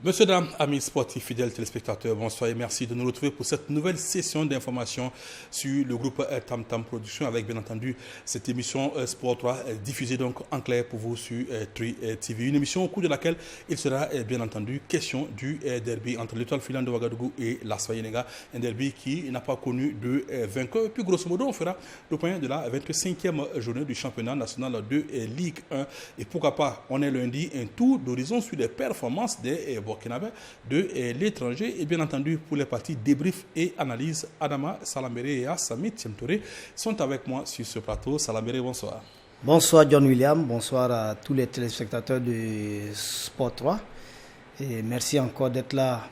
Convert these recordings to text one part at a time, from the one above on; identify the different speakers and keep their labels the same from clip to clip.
Speaker 1: Monsieur, dames, amis sportifs, fidèles téléspectateurs, bonsoir et merci de nous retrouver pour cette nouvelle session d'information sur le groupe Tam Tam Production avec bien entendu cette émission Sport 3 diffusée donc en clair pour vous sur Tri TV. Une émission au cours de laquelle il sera bien entendu question du derby entre l'Étoile filante de Ouagadougou et l'ASFA Yenenga, un derby qui n'a pas connu de vainqueur. Et puis grosso modo, on fera le point de la 25e journée du championnat national de Ligue 1. Et pourquoi pas, on est lundi, un tour d'horizon sur les performances des Burkinabé de l'étranger et bien entendu pour les parties débrief et analyse, Adama Salambéré et Assamit Tiemtouré sont avec moi sur ce plateau. Salambéré, bonsoir.
Speaker 2: Bonsoir John William, bonsoir à tous les téléspectateurs de Sport 3 et merci encore d'être là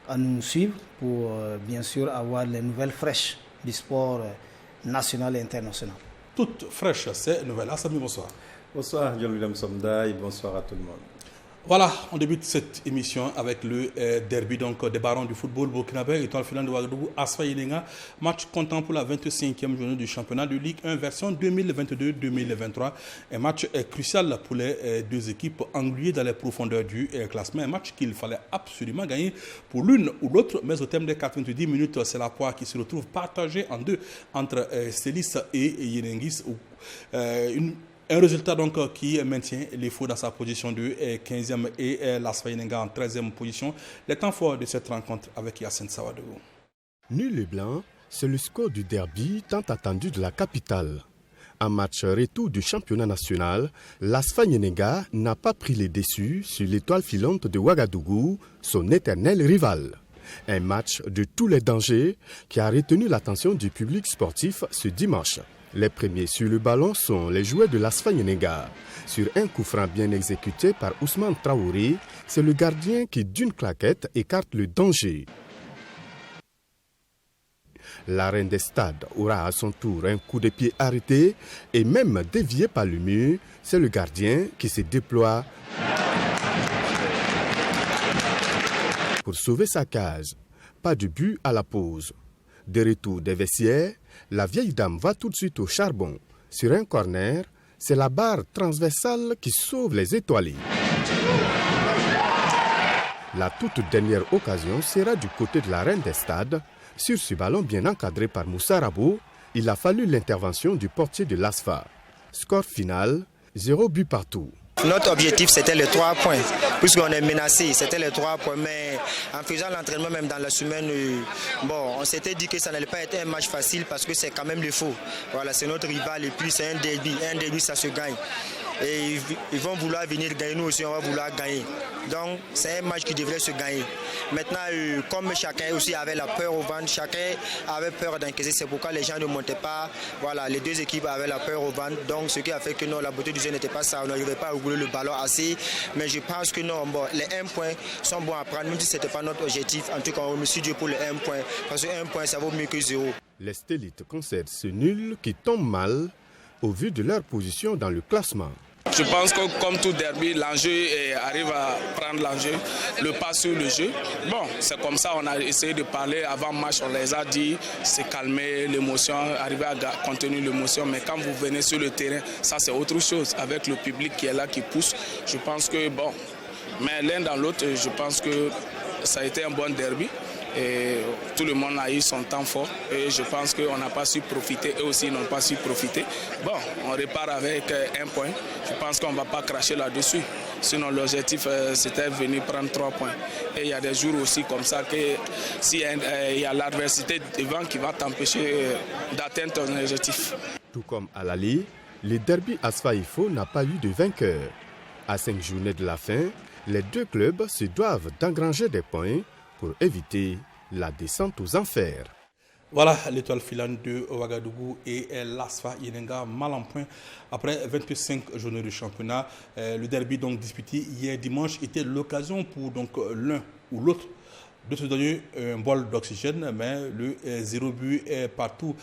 Speaker 2: à nous suivre pour bien sûr avoir les nouvelles fraîches du sport national et international.
Speaker 1: Toutes fraîches, ces nouvelles. Assamit, bonsoir.
Speaker 3: Bonsoir John William Somda et bonsoir à tout le monde.
Speaker 1: Voilà, on débute cette émission avec le derby donc, des barons du football burkinabé, Étoile filante de Ouagadougou, ASFA Yenenga, match comptant pour la 25e journée du championnat de Ligue 1 version 2022-2023. Un match crucial pour les deux équipes engluées dans les profondeurs du classement. Un match qu'il fallait absolument gagner pour l'une ou l'autre, mais au terme des 90 minutes, c'est la poire qui se retrouve partagée en deux entre Célis et Yenengis. Un résultat donc qui maintient les faux dans sa position de 15e et l'ASFA Yenenga en 13e position. Les temps forts de cette rencontre avec Yacine Sawadougou.
Speaker 4: Nul et blanc, c'est le score du derby tant attendu de la capitale. En match retour du championnat national, l'ASFA Yenenga n'a pas pris les déçus sur l'Étoile filante de Ouagadougou, son éternel rival. Un match de tous les dangers qui a retenu l'attention du public sportif ce dimanche. Les premiers sur le ballon sont les joueurs de l'ASFA Yenenga. Sur un coup franc bien exécuté par Ousmane Traoré, c'est le gardien qui, d'une claquette, écarte le danger. La reine des stades aura à son tour un coup de pied arrêté et même dévié par le mur. C'est le gardien qui se déploie pour sauver sa case. Pas de but à la pause. De retour des vestiaires, la vieille dame va tout de suite au charbon. Sur un corner, c'est la barre transversale qui sauve les étoilés. La toute dernière occasion sera du côté de la reine des stades. Sur ce ballon bien encadré par Moussa Rabo, il a fallu l'intervention du portier de l'ASFA. Score final, 0 but partout.
Speaker 5: Notre objectif, c'était les 3 points. Puisqu'on est menacé, c'était les 3 points. Mais en faisant l'entraînement, même dans la semaine, on s'était dit que ça n'allait pas être un match facile parce que c'est quand même le faux. Voilà, c'est notre rival et puis c'est un derby. Un derby, ça se gagne. Et ils vont vouloir venir gagner, nous aussi on va vouloir gagner. Donc c'est un match qui devrait se gagner. Maintenant, comme chacun aussi avait la peur au ventre, chacun avait peur d'encaisser, c'est pourquoi les gens ne montaient pas. Voilà, les deux équipes avaient la peur au ventre. Donc ce qui a fait que non, la beauté du jeu n'était pas ça, on n'arrivait pas à rouler le ballon assez. Mais je pense que non, les 1 point sont bons à prendre, même si ce n'était pas notre objectif. En tout cas, on remercie Dieu pour le 1 point. Parce que 1 point, ça vaut mieux que 0.
Speaker 4: Les Stélites concèdent ce nul qui tombe mal au vu de leur position dans le classement.
Speaker 6: Je pense que comme tout derby, l'enjeu arrive à prendre l'enjeu, le pas sur le jeu. Bon, c'est comme ça, on a essayé de parler avant match, on les a dit, c'est calmer l'émotion, arriver à contenir l'émotion. Mais quand vous venez sur le terrain, ça c'est autre chose. Avec le public qui est là, qui pousse, je pense que bon, mais l'un dans l'autre, je pense que ça a été un bon derby. Et tout le monde a eu son temps fort et je pense qu'on n'a pas su profiter, eux aussi n'ont pas su profiter. Bon, on repart avec 1 point, je pense qu'on ne va pas cracher là-dessus. Sinon l'objectif c'était venir prendre 3 points. Et il y a des jours aussi comme ça que s'il y a l'adversité devant qui va t'empêcher d'atteindre ton objectif.
Speaker 4: Tout comme à l'Ali, le derby ASFA IFO n'a pas eu de vainqueur. À 5 journées de la fin, les deux clubs se doivent d'engranger des points pour éviter la descente aux enfers.
Speaker 1: Voilà l'Étoile filante de Ouagadougou et l'ASFA Yenenga mal en point après 25 journées de championnat. Le derby donc disputé hier dimanche était l'occasion pour donc l'un ou l'autre de se donner un bol d'oxygène, mais le 0 but partout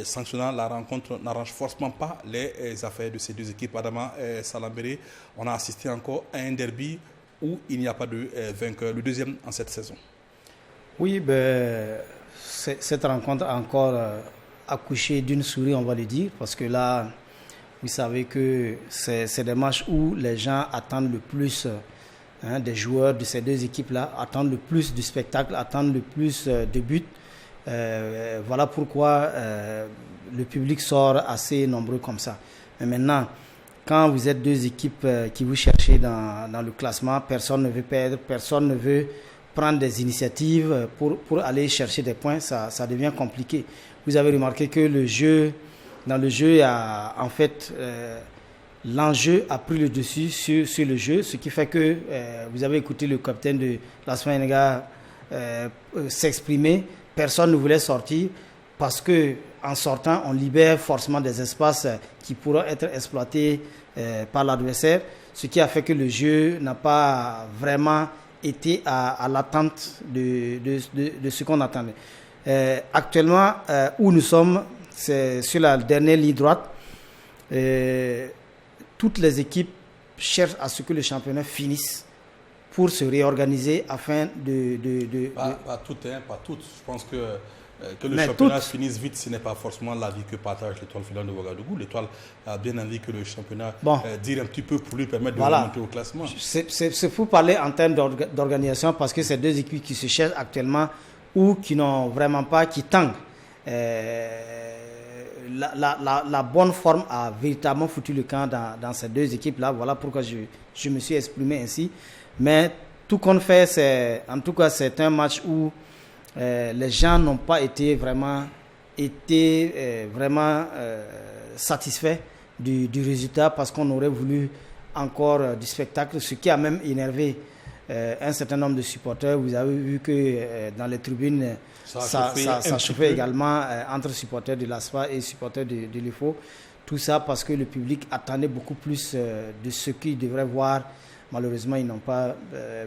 Speaker 1: sanctionnant la rencontre n'arrange forcément pas les affaires de ces deux équipes. Adama Salambéré, on a assisté encore à un derby où il n'y a pas de vainqueur, le deuxième en cette saison.
Speaker 2: Oui, cette rencontre a encore accouché d'une souris, on va le dire, parce que là, vous savez que c'est des matchs où les gens attendent le plus des joueurs de ces deux équipes-là attendent le plus du spectacle, attendent le plus de buts. Voilà pourquoi le public sort assez nombreux comme ça. Mais maintenant, quand vous êtes deux équipes qui vous cherchez dans le classement, personne ne veut perdre, personne ne veut prendre des initiatives pour aller chercher des points, ça devient compliqué. Vous avez remarqué que dans le jeu, en fait, l'enjeu a pris le dessus sur le jeu, ce qui fait que vous avez écouté le capitaine de l'AS Fagnes s'exprimer. Personne ne voulait sortir parce que en sortant, on libère forcément des espaces qui pourront être exploités par l'adversaire, ce qui a fait que le jeu n'a pas vraiment été à l'attente de ce qu'on attendait. Actuellement, où nous sommes, c'est sur la dernière ligne droite. Toutes les équipes cherchent à ce que le championnat finisse pour se réorganiser afin
Speaker 1: Pas toutes. Je pense que le championnat finisse vite, ce n'est pas forcément l'avis que partage l'Étoile filante de Ouagadougou. L'Étoile a bien envie que le championnat dure un petit peu pour lui permettre de remonter au classement.
Speaker 2: C'est pour parler en termes d'organisation parce que c'est deux équipes qui se cherchent actuellement ou qui n'ont vraiment pas, qui tanguent. La bonne forme a véritablement foutu le camp dans ces deux équipes-là. Voilà pourquoi je me suis exprimé ainsi. Mais tout qu'on fait, c'est un match où les gens n'ont pas été vraiment satisfaits du résultat parce qu'on aurait voulu encore du spectacle, ce qui a même énervé un certain nombre de supporters. Vous avez vu que dans les tribunes, ça chauffait également entre supporters de l'ASFA et supporters de l'UFO. Tout ça parce que le public attendait beaucoup plus de ce qu'il devrait voir. Malheureusement, ils n'ont pas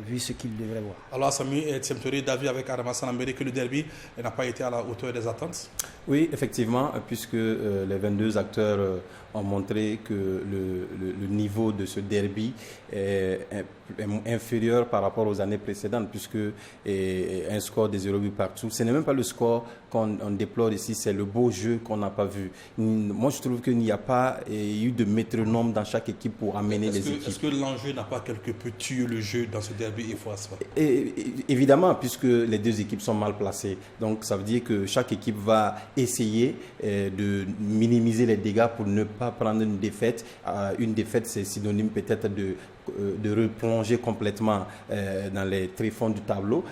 Speaker 2: vu ce qu'ils devraient voir.
Speaker 1: Alors, Samy Tiemtori, d'avis avec Adama Sanambéré que le derby n'a pas été à la hauteur des attentes?
Speaker 3: Oui, effectivement, puisque les 22 acteurs ont montré que le niveau de ce derby est inférieur par rapport aux années précédentes, puisque un score de 0 but partout, ce n'est même pas le score qu'on déplore ici, c'est le beau jeu qu'on n'a pas vu. Moi, je trouve qu'il n'y a pas eu de métronome dans chaque équipe pour amener les équipes.
Speaker 1: Est-ce que l'enjeu n'a pas quelque peu tué le jeu dans ce derby IFO-ASFA?
Speaker 3: Évidemment, puisque les deux équipes sont mal placées. Donc, ça veut dire que chaque équipe va essayer de minimiser les dégâts pour ne pas prendre une défaite. Une défaite, c'est synonyme peut-être de replonger complètement dans les tréfonds du tableau.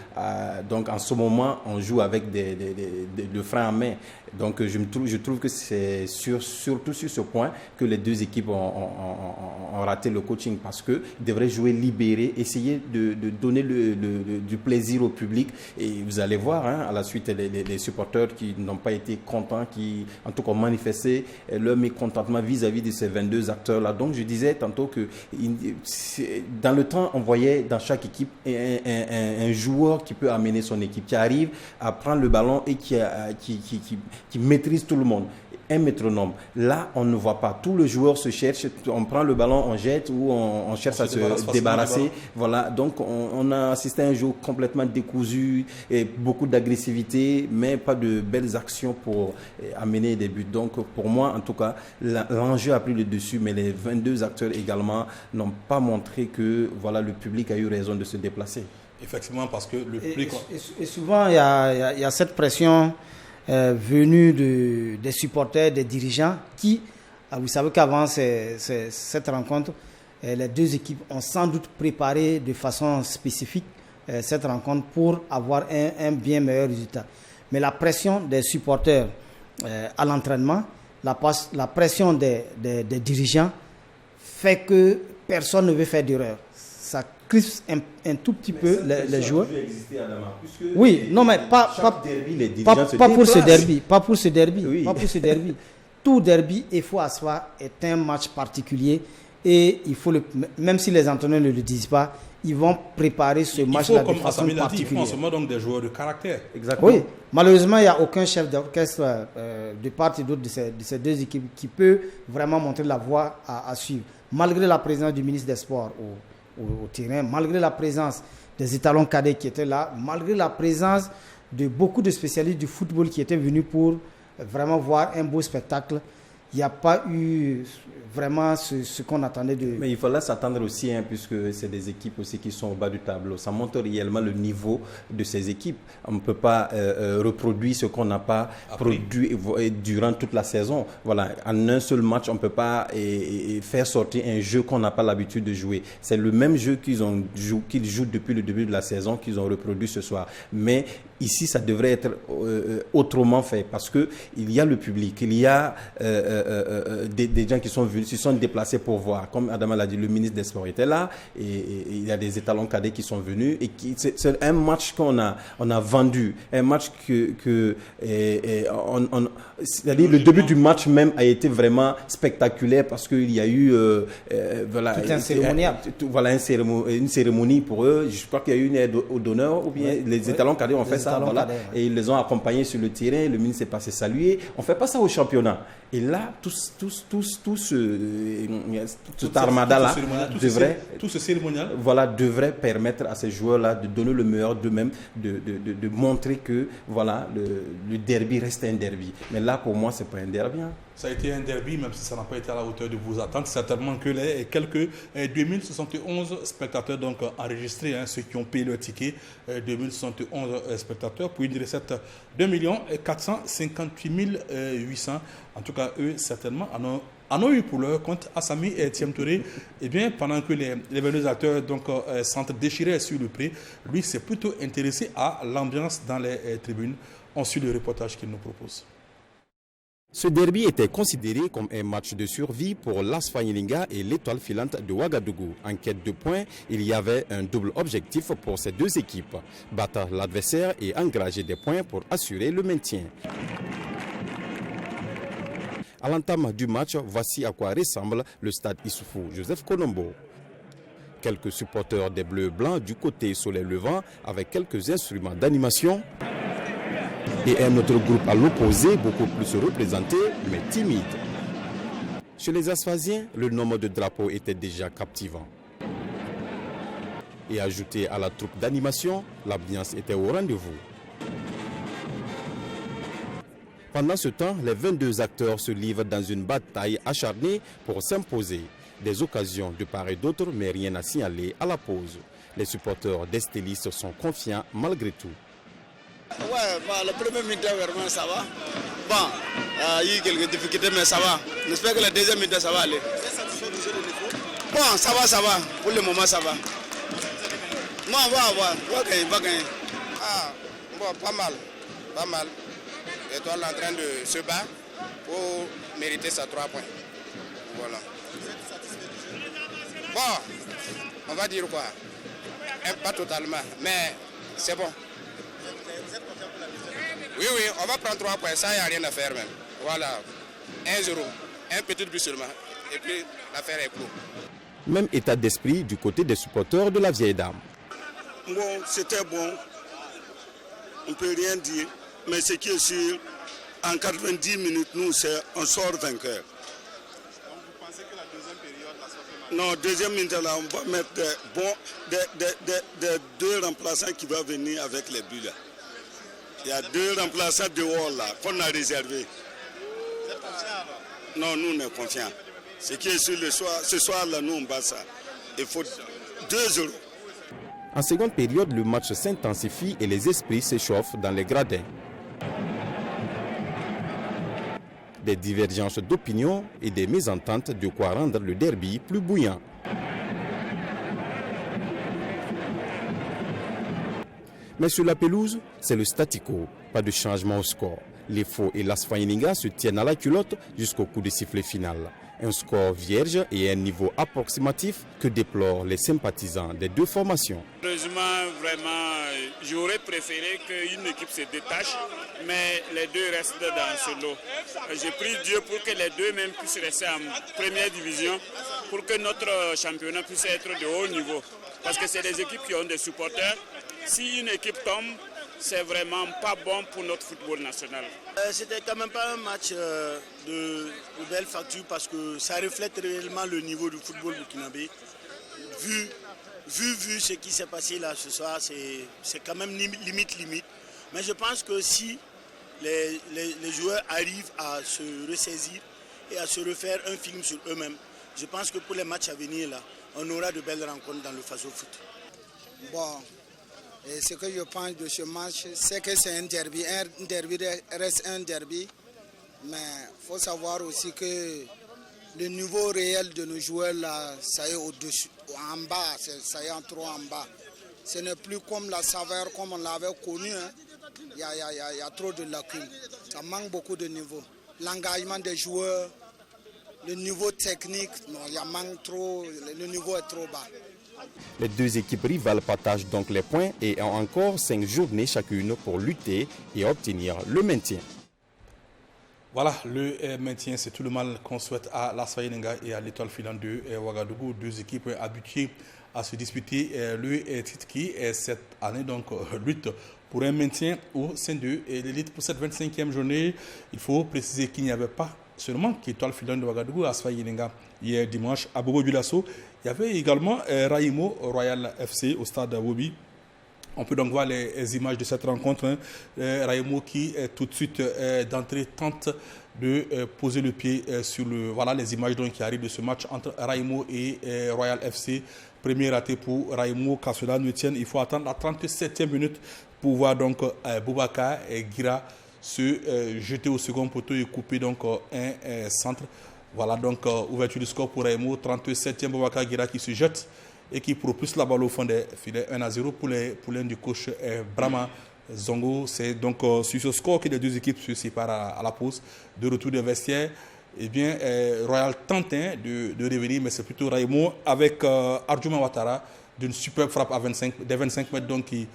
Speaker 3: Donc, en ce moment, on joue avec le frein à main. Donc, je trouve que c'est surtout sur ce point que les deux équipes ont raté le coaching parce qu'ils devraient jouer libérés, essayer de donner du plaisir au public. Et vous allez voir, à la suite, les supporters qui n'ont pas été contents, qui en tout cas ont manifesté leur mécontentement vis-à-vis de ces 22 acteurs-là. Donc, je disais tantôt que dans le temps, on voyait dans chaque équipe un joueur qui peut amener son équipe, qui arrive à prendre le ballon et qui maîtrise tout le monde. Un métronome. Là, on ne voit pas. Tous les joueurs se cherchent. On prend le ballon, on jette ou on cherche à se débarrasser. Voilà. Donc, on a assisté à un jeu complètement décousu et beaucoup d'agressivité, mais pas de belles actions pour amener des buts. Donc, pour moi, en tout cas, l'enjeu a pris le dessus, mais les 22 acteurs également n'ont pas montré que le public a eu raison de se déplacer.
Speaker 1: Effectivement, parce que le public...
Speaker 2: Et souvent, il y a cette pression venue des supporters, des dirigeants qui, vous savez qu'avant cette rencontre, les deux équipes ont sans doute préparé de façon spécifique cette rencontre pour avoir un bien meilleur résultat. Mais la pression des supporters à l'entraînement, la pression des dirigeants fait que personne ne veut faire d'erreur. Ça crispe un tout petit peu les joueurs. Oui, non, mais pas pour ce derby. Pas pour ce derby. Oui. Pas pour ce derby. Tout derby, IFO-ASFA est un match particulier et il faut même si les entraîneurs ne le disent pas, ils vont préparer ce match-là de façon particulière.
Speaker 1: Il faut en ce moment donc des joueurs de caractère.
Speaker 2: Exactement. Oui, malheureusement, il n'y a aucun chef d'orchestre de part et d'autre de ces deux équipes qui peut vraiment montrer la voie à suivre. Malgré la présence du ministre des Sports au terrain, malgré la présence des étalons cadets qui étaient là, malgré la présence de beaucoup de spécialistes du football qui étaient venus pour vraiment voir un beau spectacle, il n'y a pas eu vraiment ce qu'on attendait de...
Speaker 3: Mais il fallait s'attendre aussi, puisque c'est des équipes aussi qui sont au bas du tableau. Ça montre réellement le niveau de ces équipes. On ne peut pas reproduire ce qu'on n'a pas produit durant toute la saison. Voilà. En un seul match, on ne peut pas faire sortir un jeu qu'on n'a pas l'habitude de jouer. C'est le même jeu qu'ils jouent depuis le début de la saison, qu'ils ont reproduit ce soir. Mais ici, ça devrait être autrement fait, parce qu'il y a le public, il y a des gens qui sont venus, se sont déplacés pour voir. Comme Adama l'a dit, le ministre des Sports était là, et il y a des étalons cadets qui sont venus. Et c'est un match qu'on a vendu, un match c'est-à-dire le début du match même a été vraiment spectaculaire, parce qu'il y a eu une cérémonie pour eux. Je crois qu'il y a eu une aide au donneur, ou bien les étalons cadets ont fait ça, voilà, et ils les ont accompagnés sur le terrain. Le ministre est passé saluer. On fait pas ça au championnat. Et là, tout cette armada-là devrait permettre à ces joueurs-là de donner le meilleur d'eux-mêmes, de montrer que voilà, le derby reste un derby. Mais là, pour moi, c'est pas un derby.
Speaker 1: Ça a été un derby, même si ça n'a pas été à la hauteur de vos attentes. Certainement que les quelques 2071 spectateurs donc enregistrés, ceux qui ont payé leur ticket, 2071 spectateurs pour une recette de 1 458 800. En tout cas, eux, certainement, en ont eu pour leur compte. Assami et Thiem Touré, pendant que les organisateurs s'entre-déchiraient sur le prix, lui s'est plutôt intéressé à l'ambiance dans les tribunes. On suit le reportage qu'il nous propose.
Speaker 4: Ce derby était considéré comme un match de survie pour l'AS Fanyelinga et l'Étoile filante de Ouagadougou. En quête de points, il y avait un double objectif pour ces deux équipes, battre l'adversaire et engranger des points pour assurer le maintien. À l'entame du match, voici à quoi ressemble le stade Issoufou Joseph Konombo. Quelques supporters des Bleus Blancs du côté Soleil Levant avec quelques instruments d'animation. Et un autre groupe à l'opposé, beaucoup plus représenté, mais timide. Chez les Asphasiens, le nombre de drapeaux était déjà captivant. Et ajouté à la troupe d'animation, l'ambiance était au rendez-vous. Pendant ce temps, les 22 acteurs se livrent dans une bataille acharnée pour s'imposer. Des occasions de part et d'autre, mais rien à signaler à la pause. Les supporters d'Estelis sont confiants malgré tout.
Speaker 7: Ouais, le premier mi-temps, vraiment, ça va. Bon, il y a eu quelques difficultés, mais ça va. J'espère que la deuxième mi-temps, ça va aller. Bon, ça va. Pour le moment, ça va. Non, on va gagner.
Speaker 8: Ah, bon, pas mal. L'Étoile est en train de se battre pour mériter sa 3 points. Voilà. Bon, on va dire quoi? Pas totalement, mais c'est bon. Oui, on va prendre 3 points, ça, il n'y a rien à faire même. Voilà, 1-0, un petit but seulement, et puis l'affaire est close.
Speaker 4: Même état d'esprit du côté des supporters de la vieille dame.
Speaker 7: Bon, c'était bon, on ne peut rien dire, mais ce qui est sûr, en 90 minutes, on sort vainqueur.
Speaker 8: Donc vous pensez que la deuxième période, la sortie?
Speaker 7: Non, deuxième minute, là, on va mettre des deux remplaçants qui vont venir avec les buts là. Il y a 2 remplaçants dehors là qu'on a réservés.
Speaker 8: Vous êtes confiant alors?
Speaker 7: Non, nous on est confiants. Ce qui est sur ce soir là, nous on bat ça. Il faut 2-0.
Speaker 4: En seconde période, le match s'intensifie et les esprits s'échauffent dans les gradins. Des divergences d'opinion et des mésententes de quoi rendre le derby plus bouillant. Mais sur la pelouse, c'est le statu quo, pas de changement au score. Les Faux et l'AS Fanyelinga se tiennent à la culotte jusqu'au coup de sifflet final. Un score vierge et un niveau approximatif que déplorent les sympathisants des deux formations.
Speaker 9: Heureusement, vraiment, j'aurais préféré qu'une équipe se détache, mais les deux restent dans ce lot. J'ai pris Dieu pour que les deux même puissent rester en première division, pour que notre championnat puisse être de haut niveau. Parce que c'est des équipes qui ont des supporters. Si une équipe tombe, c'est vraiment pas bon pour notre football national.
Speaker 7: C'était quand même pas un match de belle facture parce que ça reflète réellement le niveau du football burkinabé. Vu ce qui s'est passé là ce soir, c'est quand même limite. Mais je pense que si les joueurs arrivent à se ressaisir
Speaker 10: et à se refaire un film sur eux-mêmes. Je pense que pour les matchs à venir, là, on aura de belles rencontres dans le Faso Foot.
Speaker 11: Bon, et ce que je pense de ce match, c'est que c'est un derby. Un derby reste un derby. Mais il faut savoir aussi que le niveau réel de nos joueurs, là, ça est au-dessus, en bas, ça est en trop en bas. Ce n'est plus comme la saveur, comme on l'avait connu. Hein. Il y a trop de lacunes. Ça manque beaucoup de niveau. L'engagement des joueurs, le niveau technique, non, il y a manque trop, le niveau est trop bas.
Speaker 3: Les deux équipes rivales partagent donc les points et ont encore 5 journées chacune pour lutter et obtenir le maintien.
Speaker 1: Voilà, le maintien, c'est tout le mal qu'on souhaite à l'Asfaï Nenga et à l'Étoile filante de Ouagadougou, deux équipes habituées à se disputer le titre qui est cette année donc lutte pour un maintien au sein de l'élite. Pour cette 25e journée, il faut préciser qu'il n'y avait pas seulement qu'Étoile filante de Ouagadougou à Asfaï Nenga hier dimanche à Bobo Dioulasso. Il y avait également Raimo Royal FC au stade Wobi. On peut donc voir les images de cette rencontre. Hein. Raimo qui tout de suite d'entrée tente de poser le pied sur le... Voilà les images donc, qui arrivent de ce match entre Raimo et Royal FC. Premier raté pour Raimo, car cela ne tienne. Il faut attendre la 37e minute pour voir donc Boubacar et Gira se jeter au second poteau et couper donc un centre. Voilà donc ouverture du score pour Raimo. 37e Boubacar Gira qui se jette et qui propulse la balle au fond des filets 1-0 pour l'un du coach Brahma Zongo. C'est donc sur ce score que les deux équipes se séparent à la pause. De retour des vestiaires, eh bien, Royal tente de revenir, mais c'est plutôt Raimo avec Arjuma Ouattara d'une superbe frappe à 25 mètres donc, qui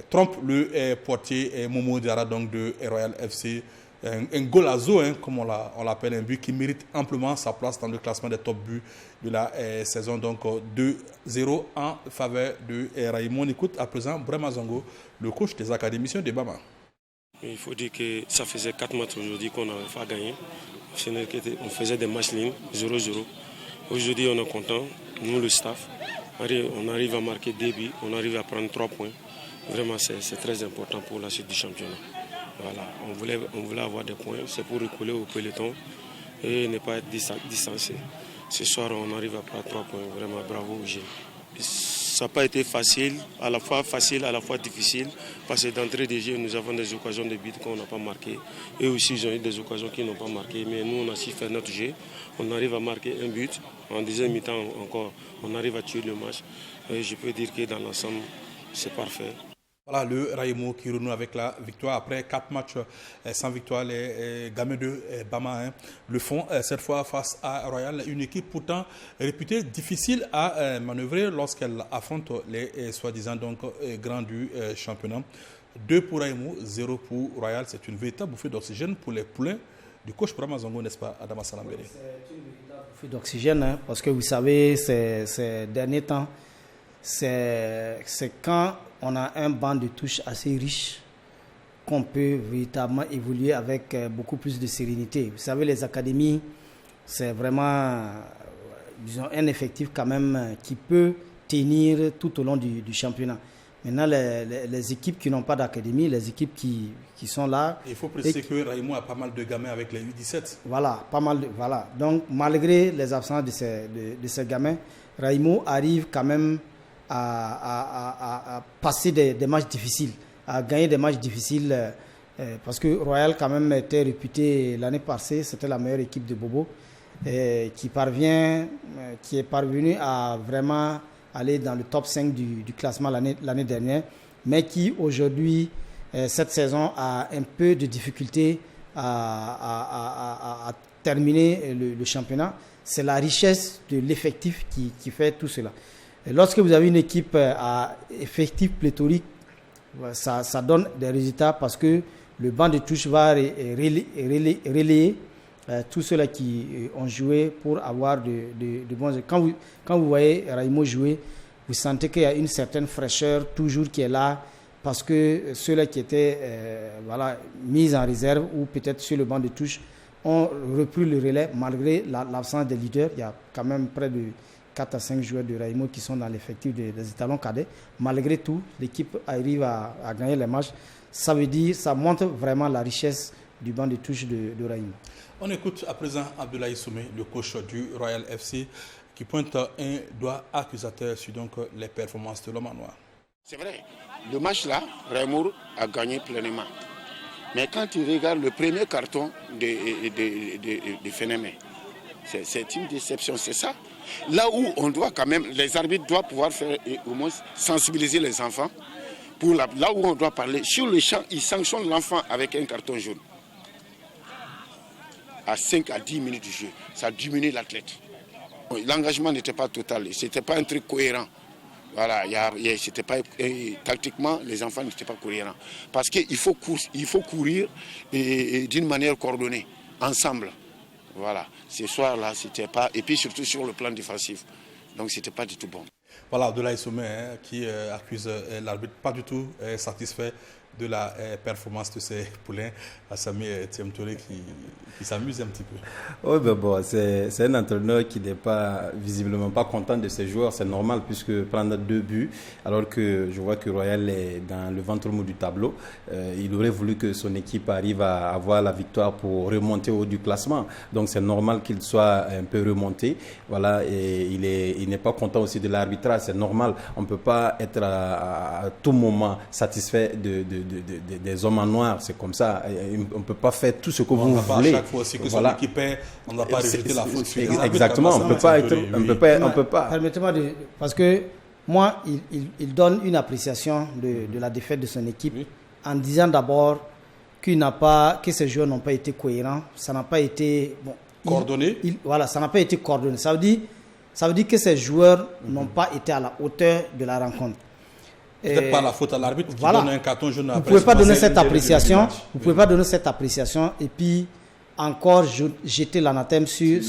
Speaker 1: trompe le portier Momo Diarra donc, de Royal FC. Un golazo, hein, comme on l'appelle, un but qui mérite amplement sa place dans le classement des top buts de la saison. Donc 2-0 en faveur de Raimo. On écoute à présent Brahma Zongo, le coach des académiciens de Bama.
Speaker 12: Il faut dire que ça faisait 4 matchs aujourd'hui qu'on n'avait pas gagné. On faisait des matchs lignes, 0-0. Aujourd'hui, on est content, nous le staff. On arrive à marquer 2 buts, on arrive à prendre 3 points. Vraiment, c'est très important pour la suite du championnat. Voilà, on voulait avoir des points, c'est pour recoller au peloton et ne pas être distancé. Ce soir, on arrive à prendre 3 points, vraiment bravo aux jeunes. Ça n'a pas été facile, à la fois difficile, parce que d'entrée des jeux, nous avons des occasions de but qu'on n'a pas marquées. Et aussi, ils ont eu des occasions qu'ils n'ont pas marquées, mais nous, on a su faire notre jeu. On arrive à marquer un but, en deuxième mi-temps encore, on arrive à tuer le match. Et je peux dire que dans l'ensemble, c'est parfait.
Speaker 1: Voilà le Raimo qui renoue avec la victoire. Après 4 matchs sans victoire, les gamins de Bama le font cette fois face à Royal. Une équipe pourtant réputée difficile à manœuvrer lorsqu'elle affronte les soi-disant donc, grands du championnat. 2 pour Raimo, 0 pour Royal. C'est une véritable bouffée d'oxygène pour les poulains du coach Brahma Zongo, n'est-ce pas, Adama Salambere?
Speaker 2: C'est une véritable bouffée d'oxygène, hein, parce que vous savez, ces derniers temps, c'est quand on a un banc de touche assez riche qu'on peut véritablement évoluer avec beaucoup plus de sérénité. Vous savez, les académies, c'est vraiment, disons, un effectif quand même qui peut tenir tout au long du championnat. Maintenant, les équipes qui n'ont pas d'académie, les équipes qui sont là...
Speaker 1: Il faut préciser que Raimo a pas mal de gamins avec les U17.
Speaker 2: Voilà, pas mal voilà. Donc, malgré les absences de ces gamins, Raimo arrive quand même à passer des matchs difficiles, à gagner des matchs difficiles, parce que Royal quand même était réputé l'année passée, c'était la meilleure équipe de Bobo, qui est parvenue à vraiment aller dans le top 5 du classement l'année dernière, mais qui aujourd'hui, cette saison, a un peu de difficulté à terminer le championnat. C'est la richesse de l'effectif qui fait tout cela. Et lorsque vous avez une équipe à effectif pléthorique, ça donne des résultats parce que le banc de touche va relayer tous ceux-là qui ont joué pour avoir de bons... Quand vous voyez Raimo jouer, vous sentez qu'il y a une certaine fraîcheur toujours qui est là parce que ceux-là qui étaient mis en réserve ou peut-être sur le banc de touche ont repris le relais malgré l'absence des leaders. Il y a quand même près de 4 à 5 joueurs de Raimo qui sont dans l'effectif des étalons cadets. Malgré tout, l'équipe arrive à gagner les matchs. Ça veut dire, ça montre vraiment la richesse du banc de touche de Raïm.
Speaker 1: On écoute à présent Abdoulaye Soumé, le coach du Royal FC, qui pointe un doigt accusateur sur donc les performances de l'homme en noir.
Speaker 13: C'est vrai, le match là, Raimour a gagné pleinement. Mais quand tu regardes le premier carton de Phénomène, c'est une déception, c'est ça. Là où on doit quand même, les arbitres doivent pouvoir faire au moins sensibiliser les enfants. Là où on doit parler, sur le champ, ils sanctionnent l'enfant avec un carton jaune. À 5 à 10 minutes du jeu, ça diminue l'athlète. L'engagement n'était pas total, ce n'était pas un truc cohérent. Voilà, c'était pas, tactiquement, les enfants n'étaient pas cohérents. Parce qu'il faut courir d'une manière coordonnée, ensemble. Voilà, ce soir-là, c'était pas. Et puis surtout sur le plan défensif. Donc, c'était pas du tout bon.
Speaker 1: Voilà, Abdoulaye Soumé qui accuse l'arbitre pas du tout satisfait de la performance de ses poulains. Assami Thiem Touré qui s'amuse un petit peu.
Speaker 3: Oui, ben bon, c'est un entraîneur qui n'est pas visiblement pas content de ses joueurs. C'est normal puisque prendre 2 buts, alors que je vois que Royal est dans le ventre mou du tableau. Il aurait voulu que son équipe arrive à avoir la victoire pour remonter au haut du classement. Donc c'est normal qu'il soit un peu remonté. Voilà, et il n'est pas content aussi de l'arbitrage. C'est normal. On ne peut pas être à tout moment satisfait des hommes en noir. C'est comme ça. On ne peut pas faire tout ce que vous voulez.
Speaker 1: Chaque fois aussi que son équipe perd, on ne va pas rejeter la faute sur les
Speaker 3: exactement. On ne peut pas.
Speaker 2: Permettez-moi parce que moi, il donne une appréciation de la défaite de son équipe en disant d'abord que ces joueurs n'ont pas été cohérents. Ça n'a pas été
Speaker 1: coordonné.
Speaker 2: Voilà, ça n'a pas été coordonné. Ça veut dire que ces joueurs n'ont pas été à la hauteur de la rencontre.
Speaker 1: Peut-être pas la faute à l'arbitre qui donne un carton jaune.
Speaker 2: Vous ne pouvez pas donner cette appréciation. Vous pouvez pas donner cette appréciation et puis encore jeter l'anathème sur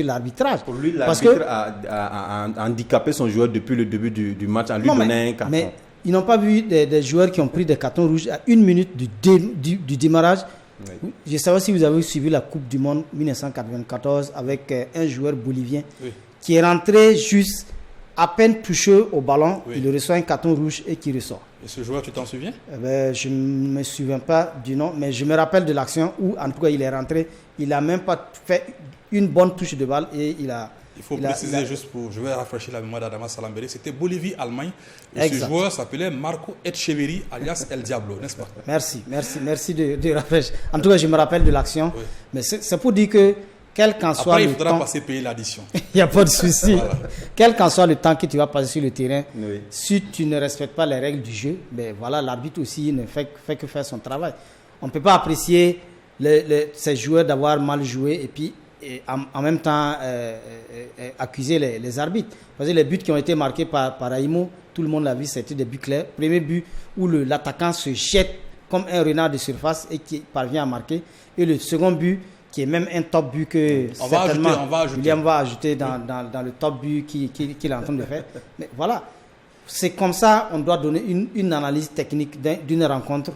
Speaker 2: l'arbitrage.
Speaker 3: Pour lui, l'arbitre a handicapé son joueur depuis le début du match en lui donnant un carton.
Speaker 2: Mais ils n'ont pas vu des joueurs qui ont pris des cartons rouges à 1 minute du démarrage. Oui. Je ne sais pas si vous avez suivi la Coupe du Monde 1994 avec un joueur bolivien qui est rentré juste à peine touché au ballon, il reçoit un carton rouge et qui ressort.
Speaker 1: Et ce joueur, tu t'en souviens?
Speaker 2: Je ne me souviens pas du nom, mais je me rappelle de l'action où, en tout cas, il est rentré. Il n'a même pas fait une bonne touche de balle et il a...
Speaker 1: Il faut préciser juste je vais rafraîchir la mémoire d'Adama Salamberi, c'était Bolivie-Allemagne. Et ce joueur s'appelait Marco Etcheverry, alias El Diablo, n'est-ce pas?
Speaker 2: Merci de rafraîchir. En tout cas, je me rappelle de l'action. Oui. Mais c'est pour dire que quel qu'en soit
Speaker 1: le temps... Après, il faudra passer payer l'addition.
Speaker 2: Il n'y a pas de souci. Voilà. Quel qu'en soit le temps que tu vas passer sur le terrain, si tu ne respectes pas les règles du jeu, voilà, l'arbitre aussi ne fait que faire son travail. On ne peut pas apprécier ces joueurs d'avoir mal joué et puis en même temps accuser les arbitres. Parce que les buts qui ont été marqués par Raimo, tout le monde l'a vu, c'était des buts clairs. Premier but où l'attaquant se jette comme un renard de surface et qui parvient à marquer. Et le second but, qui est même un top but que William va ajouter dans le top but qu'il est en train de faire. Mais voilà, c'est comme ça on doit donner une analyse technique d'une rencontre.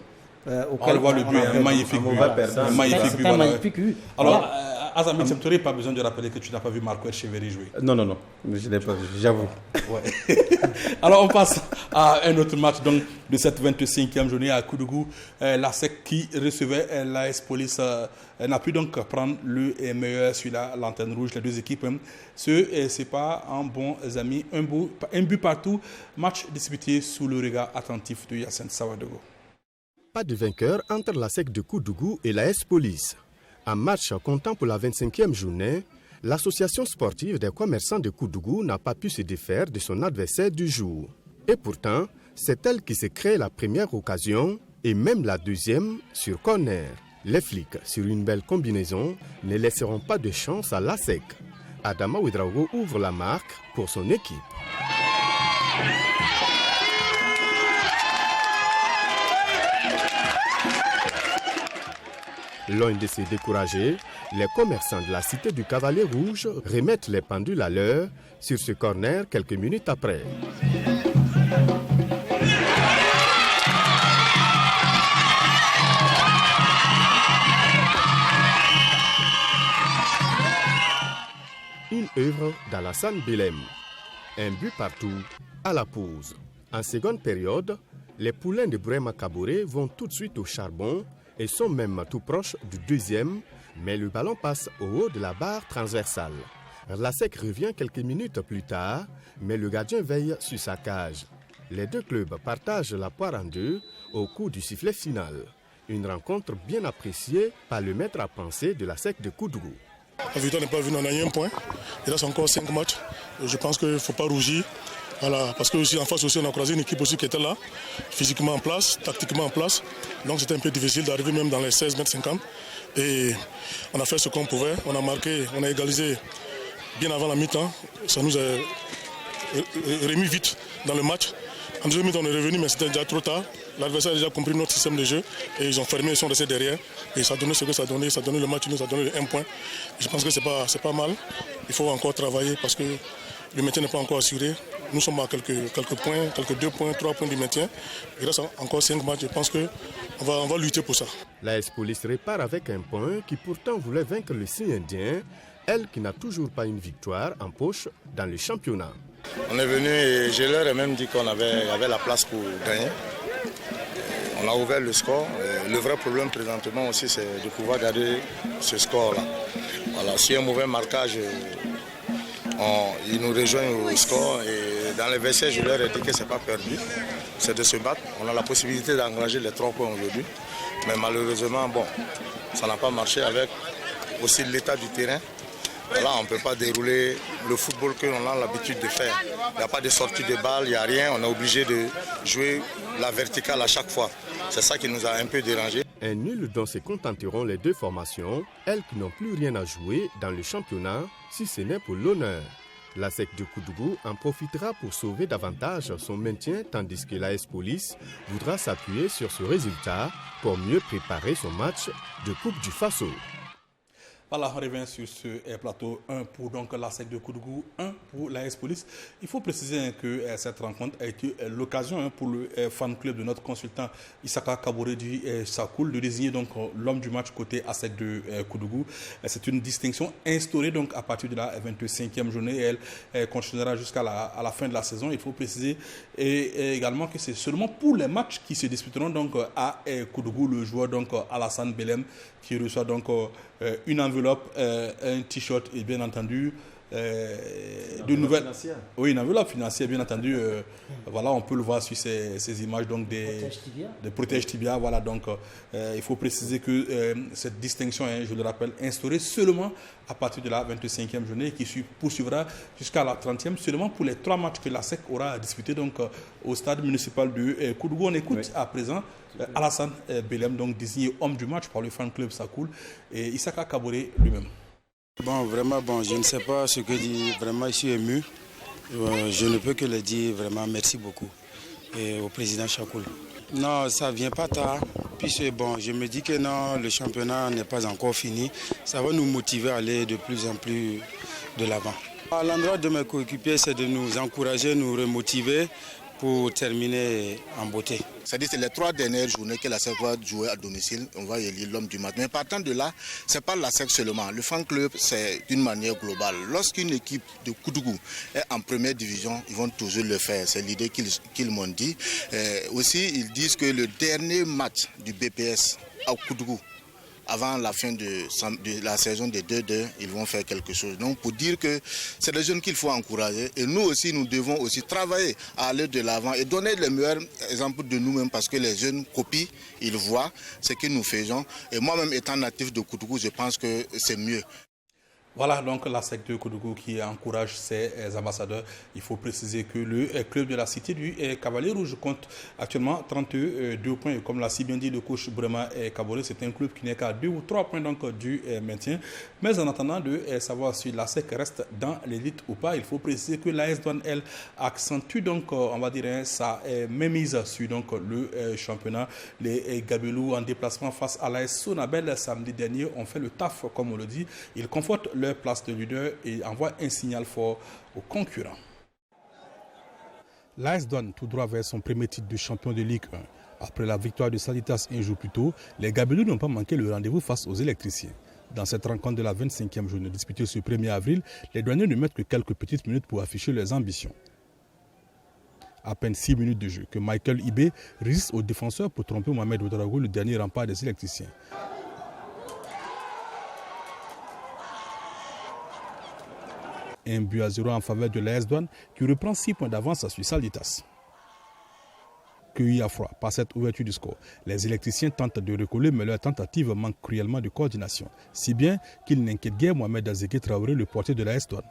Speaker 1: On voit le but, un magnifique but.
Speaker 2: Un magnifique but.
Speaker 1: Alors, Azami Thiem Touré, pas besoin de rappeler que tu n'as pas vu Marco Etcheverry jouer.
Speaker 3: Non, je ne l'ai pas vu, j'avoue.
Speaker 1: Ouais. Alors, on passe à un autre match donc, de cette 25e journée à Koudougou. La SEC qui recevait l'AS Police n'a pu donc prendre le meilleur sur l'antenne rouge. Les deux équipes se séparent en bons amis. Un but partout. Match disputé sous le regard attentif de Yacine Sawadogo.
Speaker 4: Pas de vainqueur entre la SEC de Koudougou et l'AS Police. Un match comptant pour la 25e journée, l'association sportive des commerçants de Koudougou n'a pas pu se défaire de son adversaire du jour. Et pourtant, c'est elle qui s'est créée la première occasion et même la deuxième sur corner. Les flics, sur une belle combinaison, ne laisseront pas de chance à l'ASEC. Adama Ouedraogo ouvre la marque pour son équipe. Loin de se décourager, les commerçants de la cité du Cavalier Rouge remettent les pendules à l'heure sur ce corner quelques minutes après. Une œuvre d'Alassane Belem. Un but partout à la pause. En seconde période, les poulains de Brema Kaboré vont tout de suite au charbon et sont même tout proches du deuxième, mais le ballon passe au haut de la barre transversale. L'ASEC revient quelques minutes plus tard, mais le gardien veille sur sa cage. Les deux clubs partagent la poire en deux au coup du sifflet final. Une rencontre bien appréciée par le maître à penser de l'ASEC de Koudougou.
Speaker 14: La victoire n'est pas venue, on a eu un point. Il reste encore 5 matchs. Je pense qu'il ne faut pas rougir. Voilà, parce que aussi en face aussi, on a croisé une équipe aussi qui était là, physiquement en place, tactiquement en place. Donc c'était un peu difficile d'arriver même dans les 16 mètres 50. Et on a fait ce qu'on pouvait. On a marqué, on a égalisé bien avant la mi-temps. Ça nous a remis vite dans le match. En deuxième mi-temps, on est revenu, mais c'était déjà trop tard. L'adversaire a déjà compris notre système de jeu et ils ont fermé, ils sont restés derrière. Et ça a donné ce que ça a donné. Ça a donné le match, ça a donné un point. Et je pense que c'est pas mal. Il faut encore travailler parce que le maintien n'est pas encore assuré. Nous sommes à quelques points, quelques 2 points, 3 points du maintien. Il reste encore 5 matchs. Je pense qu'on va lutter pour ça.
Speaker 4: L'AS Police repart avec un point qui pourtant voulait vaincre le Signe indien, elle qui n'a toujours pas une victoire en poche dans le championnat.
Speaker 15: On est venu et je leur ai même dit qu'on avait la place pour gagner. On a ouvert le score. Le vrai problème présentement aussi, c'est de pouvoir garder ce score-là. Voilà, si un mauvais marquage, ils nous rejoignent au score. Et dans les vestiaires, je leur ai dit que ce n'est pas perdu. C'est de se battre. On a la possibilité d'engager les 3 points aujourd'hui. Mais malheureusement, ça n'a pas marché avec aussi l'état du terrain. Voilà, on ne peut pas dérouler le football que l'on a l'habitude de faire. Il n'y a pas de sortie de balle, il n'y a rien. On est obligé de jouer la verticale à chaque fois. C'est ça qui nous a un peu dérangé.
Speaker 4: Un nul dont se contenteront les deux formations, elles qui n'ont plus rien à jouer dans le championnat, si ce n'est pour l'honneur. L'ASEC de Koudougou en profitera pour sauver davantage son maintien, tandis que l'AS Police voudra s'appuyer sur ce résultat pour mieux préparer son match de Coupe du Faso.
Speaker 1: Voilà, on revient sur ce plateau. 1 pour donc l'ASEC de Koudougou, 1 pour l'AS Police. Il faut préciser que cette rencontre a été l'occasion pour le fan club de notre consultant Isaka Kaboredi Sakoul de désigner donc l'homme du match côté ASEC de Koudougou. C'est une distinction instaurée donc à partir de la 25e journée. Elle continuera jusqu'à la fin de la saison. Il faut préciser également que c'est seulement pour les matchs qui se disputeront donc à Koudougou, le joueur donc Alassane Belem qui reçoit donc une enveloppe, un t-shirt et bien entendu de nouvelles. Oui, une enveloppe financière, bien entendu. Voilà, on peut le voir sur ces images donc des protège tibia. Voilà, donc il faut préciser que cette distinction, je le rappelle, instaurée seulement à partir de la 25e journée qui poursuivra jusqu'à la 30e, seulement pour les 3 matchs que l'ASEC aura disputés donc au stade municipal de Koudougou. On écoute à présent Alassane Belem, donc désigné homme du match par le fan club Sakoul, et Isaka Kaboré lui-même.
Speaker 16: Vraiment, je ne sais pas ce que dit. Vraiment, je suis ému. Je ne peux que le dire vraiment merci beaucoup au président Sakoul. Non, ça ne vient pas tard. Puisque je me dis que non, le championnat n'est pas encore fini. Ça va nous motiver à aller de plus en plus de l'avant. À l'endroit de mes coéquipiers, c'est de nous encourager, nous remotiver pour terminer en beauté.
Speaker 17: C'est-à-dire que c'est les 3 dernières journées que la SEC va jouer à domicile. On va élire l'homme du match. Mais partant de là, ce n'est pas la SEC seulement. Le fan club, c'est d'une manière globale. Lorsqu'une équipe de Koudougou est en première division, ils vont toujours le faire. C'est l'idée qu'ils m'ont dit. Aussi, ils disent que le dernier match du BPS à Koudougou, avant la fin de la saison des 2-2, ils vont faire quelque chose. Donc pour dire que c'est les jeunes qu'il faut encourager et nous aussi, nous devons aussi travailler à aller de l'avant et donner les meilleurs exemples de nous-mêmes parce que les jeunes copient, ils voient ce que nous faisons. Et moi-même étant natif de Koudougou, je pense que c'est mieux.
Speaker 1: Voilà donc l'ASEC de Koudougou qui encourage ses ambassadeurs. Il faut préciser que le club de la cité du Cavalier Rouge compte actuellement 32 points. Et comme l'a si bien dit le coach Brema Kaboré, c'est un club qui n'est qu'à 2 ou 3 points donc du maintien. Mais en attendant de savoir si l'ASEC reste dans l'élite ou pas, il faut préciser que l'AS Douanes, elle, accentue donc, on va dire, sa mainmise sur donc, le championnat. Les Gabelous en déplacement face à l'AS Sonabel samedi dernier ont fait le taf, comme on le dit. Ils confortent leur place de leader et envoie un signal fort aux concurrents. L'AS Douanes, tout droit vers son premier titre de champion de Ligue 1. Après la victoire de Salitas un jour plus tôt, les Gabelous n'ont pas manqué le rendez-vous face aux électriciens. Dans cette rencontre de la 25e journée disputée ce 1er avril, les douaniers ne mettent que quelques petites minutes pour afficher leurs ambitions. À peine 6 minutes de jeu que Michael Ibé résiste aux défenseurs pour tromper Mohamed Ouedraogo, le dernier rempart des électriciens. Un but à 0 en faveur de l'AS Douanes qui reprend 6 points d'avance sur Salitas. Cueillis à froid par cette ouverture du score, les électriciens tentent de recoller mais leur tentative manque cruellement de coordination, si bien qu'ils n'inquiètent guère Mohamed Azégué Traoré, le portier de l'AS Douanes.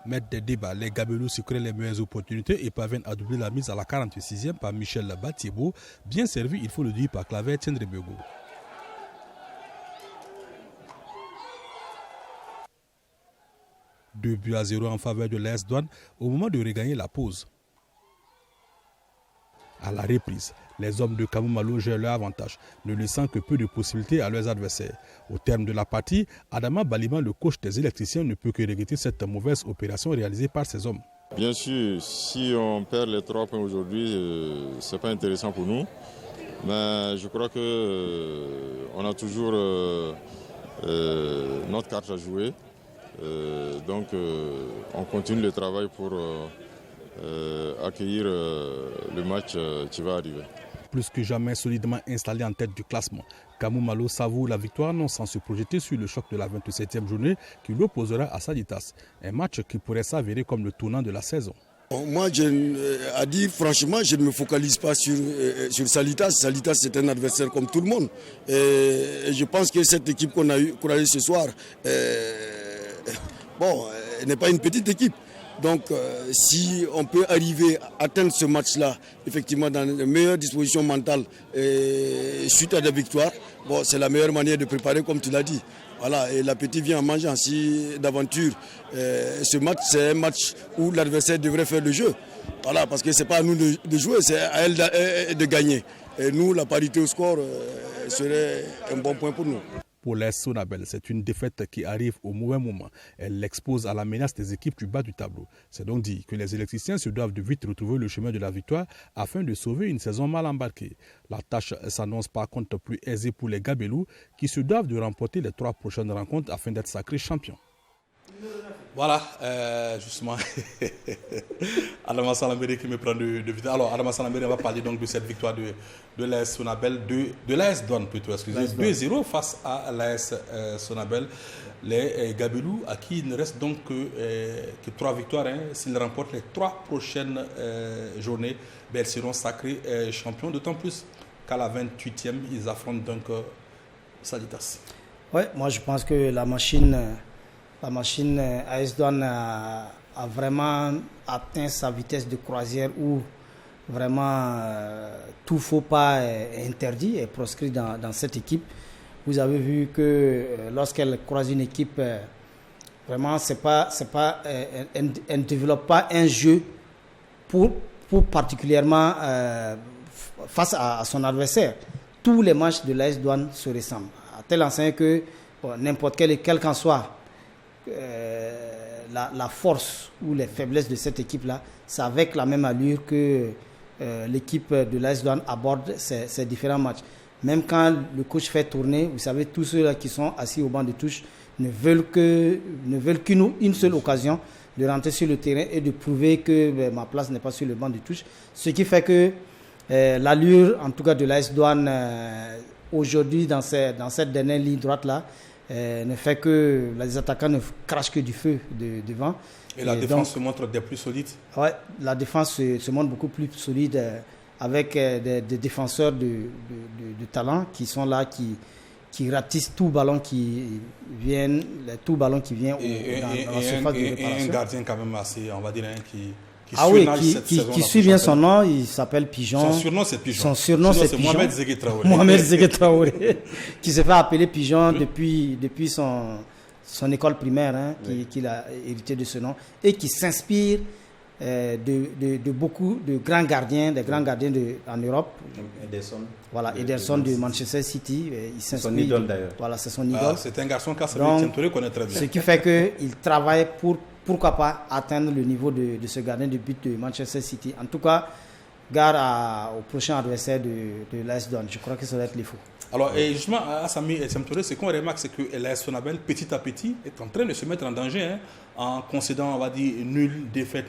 Speaker 1: Maître des débats, les Gabelous se créent les meilleures opportunités et parviennent à doubler la mise à la 48e par Michel Batiebo, bien servi, il faut le dire, par Claver Tchendrebego. 2 buts à 0 en faveur de l'AS Douanes au moment de regagner la pause. À la reprise, les hommes de Kamou Malo gèrent leur avantage, ne laissant que peu de possibilités à leurs adversaires. Au terme de la partie, Adama Balima, le coach des électriciens, ne peut que regretter cette mauvaise opération réalisée par ses hommes.
Speaker 18: Bien sûr, si on perd les 3 points aujourd'hui, ce n'est pas intéressant pour nous. Mais je crois qu'on a toujours notre carte à jouer. Donc on continue le travail pour accueillir le match qui va arriver.
Speaker 1: Plus que jamais solidement installé en tête du classement, Kamou Malo savoure la victoire non sans se projeter sur le choc de la 27e journée qui l'opposera à Salitas. Un match qui pourrait s'avérer comme le tournant de la saison.
Speaker 19: Moi, à dire franchement, je ne me focalise pas sur Salitas. Salitas, c'est un adversaire comme tout le monde. Et je pense que cette équipe qu'on a eue ce soir, elle n'est pas une petite équipe. Donc, si on peut arriver à atteindre ce match-là, effectivement, dans les meilleures dispositions mentales suite à des victoires, c'est la meilleure manière de préparer, comme tu l'as dit. Voilà, et l'appétit vient en mangeant. Si d'aventure, ce match, c'est un match où l'adversaire devrait faire le jeu. Voilà, parce que ce n'est pas à nous de jouer, c'est à elle de gagner. Et nous, la parité au score serait un bon point pour nous.
Speaker 1: Pour l'AS Sonabel, c'est une défaite qui arrive au mauvais moment. Elle l'expose à la menace des équipes du bas du tableau. C'est donc dit que les électriciens se doivent de vite retrouver le chemin de la victoire afin de sauver une saison mal embarquée. La tâche s'annonce par contre plus aisée pour les Gabelous qui se doivent de remporter les 3 prochaines rencontres afin d'être sacrés champions. Voilà, justement, Adama Salambéré qui me prend de vidéo. Alors, Adama Salambéré, on va parler donc de cette victoire de l'AS Sonabel, de l'AS Douanes plutôt, excusez, 2-0 face à l'AS Sonabel. Les Gabelous, à qui il ne reste donc que 3 victoires, s'ils remportent les 3 prochaines journées, ils seront sacrés champions, d'autant plus qu'à la 28e, ils affrontent donc Salitas.
Speaker 2: Oui, moi je pense que la machine AS Douanes a vraiment atteint sa vitesse de croisière où vraiment tout faux pas est interdit et proscrit dans cette équipe. Vous avez vu que lorsqu'elle croise une équipe, vraiment elle ne développe pas un jeu pour particulièrement face à son adversaire. Tous les matchs de l'AS Douanes se ressemblent, à tel enseigne que n'importe quel qu'en soit la force ou les faiblesses de cette équipe-là, c'est avec la même allure que l'équipe de l'AS Douanes aborde ces différents matchs. Même quand le coach fait tourner, vous savez, tous ceux-là qui sont assis au banc de touche ne veulent qu'une seule occasion de rentrer sur le terrain et de prouver que ma place n'est pas sur le banc de touche. Ce qui fait que l'allure, en tout cas de l'AS Douanes, aujourd'hui, dans cette dernière ligne droite-là, ne fait que les attaquants ne crachent que du feu devant.
Speaker 1: Et la défense se montre des plus solides.
Speaker 2: Oui, la défense se montre beaucoup plus solide avec des défenseurs de talent qui sont là, qui ratissent tout ballon qui vient dans la surface de réparation.
Speaker 1: Et un gardien quand même assez, on va dire,
Speaker 2: qui suit bien son nom, il s'appelle Pigeon.
Speaker 1: Son surnom c'est Pigeon.
Speaker 2: Son surnom c'est
Speaker 1: Mohamed Zégué Traoré.
Speaker 2: Mohamed Zégué Traoré, qui se fait appeler Pigeon depuis son école primaire, qu'il a hérité de ce nom, et qui s'inspire de beaucoup de grands gardiens, en Europe.
Speaker 3: Ederson.
Speaker 2: Voilà, Ederson de Manchester City.
Speaker 3: C'est son idole d'ailleurs.
Speaker 2: Voilà, c'est son idole.
Speaker 1: C'est un garçon qu'Assane connaît très bien.
Speaker 2: Ce qui fait qu'il travaille pourquoi pas atteindre le niveau de ce gardien de but de Manchester City. En tout cas, gare au prochain adversaire de l'AS Douanes. Je crois que ça va être les fous.
Speaker 1: Alors, et justement, Assami et Semtouré, ce qu'on remarque, c'est que l'AS Sonabel, petit à petit, est en train de se mettre en danger, en concédant, on va dire, nulle défaite.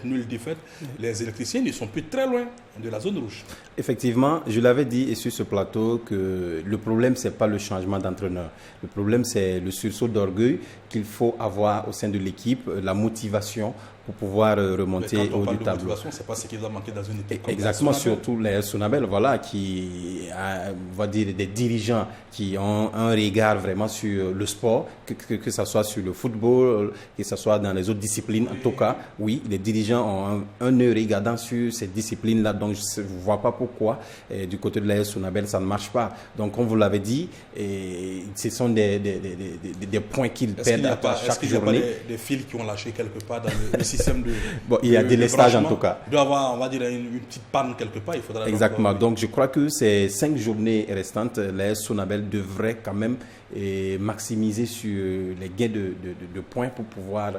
Speaker 1: Les électriciens ne sont plus très loin de la zone rouge.
Speaker 3: Effectivement, je l'avais dit et sur ce plateau que le problème, ce n'est pas le changement d'entraîneur. Le problème, c'est le sursaut d'orgueil qu'il faut avoir au sein de l'équipe, la motivation pour pouvoir remonter au haut du tableau.
Speaker 1: C'est pas ce qui doit manquer dans une équipe.
Speaker 3: Exactement, surtout les Sonabel, voilà, qui on va dire des dirigeants qui ont un regard vraiment sur le sport, que ce soit sur le football, que ce soit dans les autres disciplines. En tout cas, oui, les dirigeants ont un œil regardant sur ces disciplines-là, donc je ne vois pas pourquoi du côté de l'AS Sonabel ça ne marche pas. Donc, comme vous l'avez dit, ce sont des points qu'ils perdent à chaque journée.
Speaker 1: Est-ce qu'il n'y a pas des fils qui ont lâché quelque part dans le système de...
Speaker 3: Bon, il y a des lestages en tout cas.
Speaker 1: Il doit y avoir, on va dire, une petite panne quelque part. Il faudra
Speaker 3: exactement. Donc, je crois que ces 5 journées restantes, l'AS Sonabel devrait quand même maximiser sur les gains de points pour pouvoir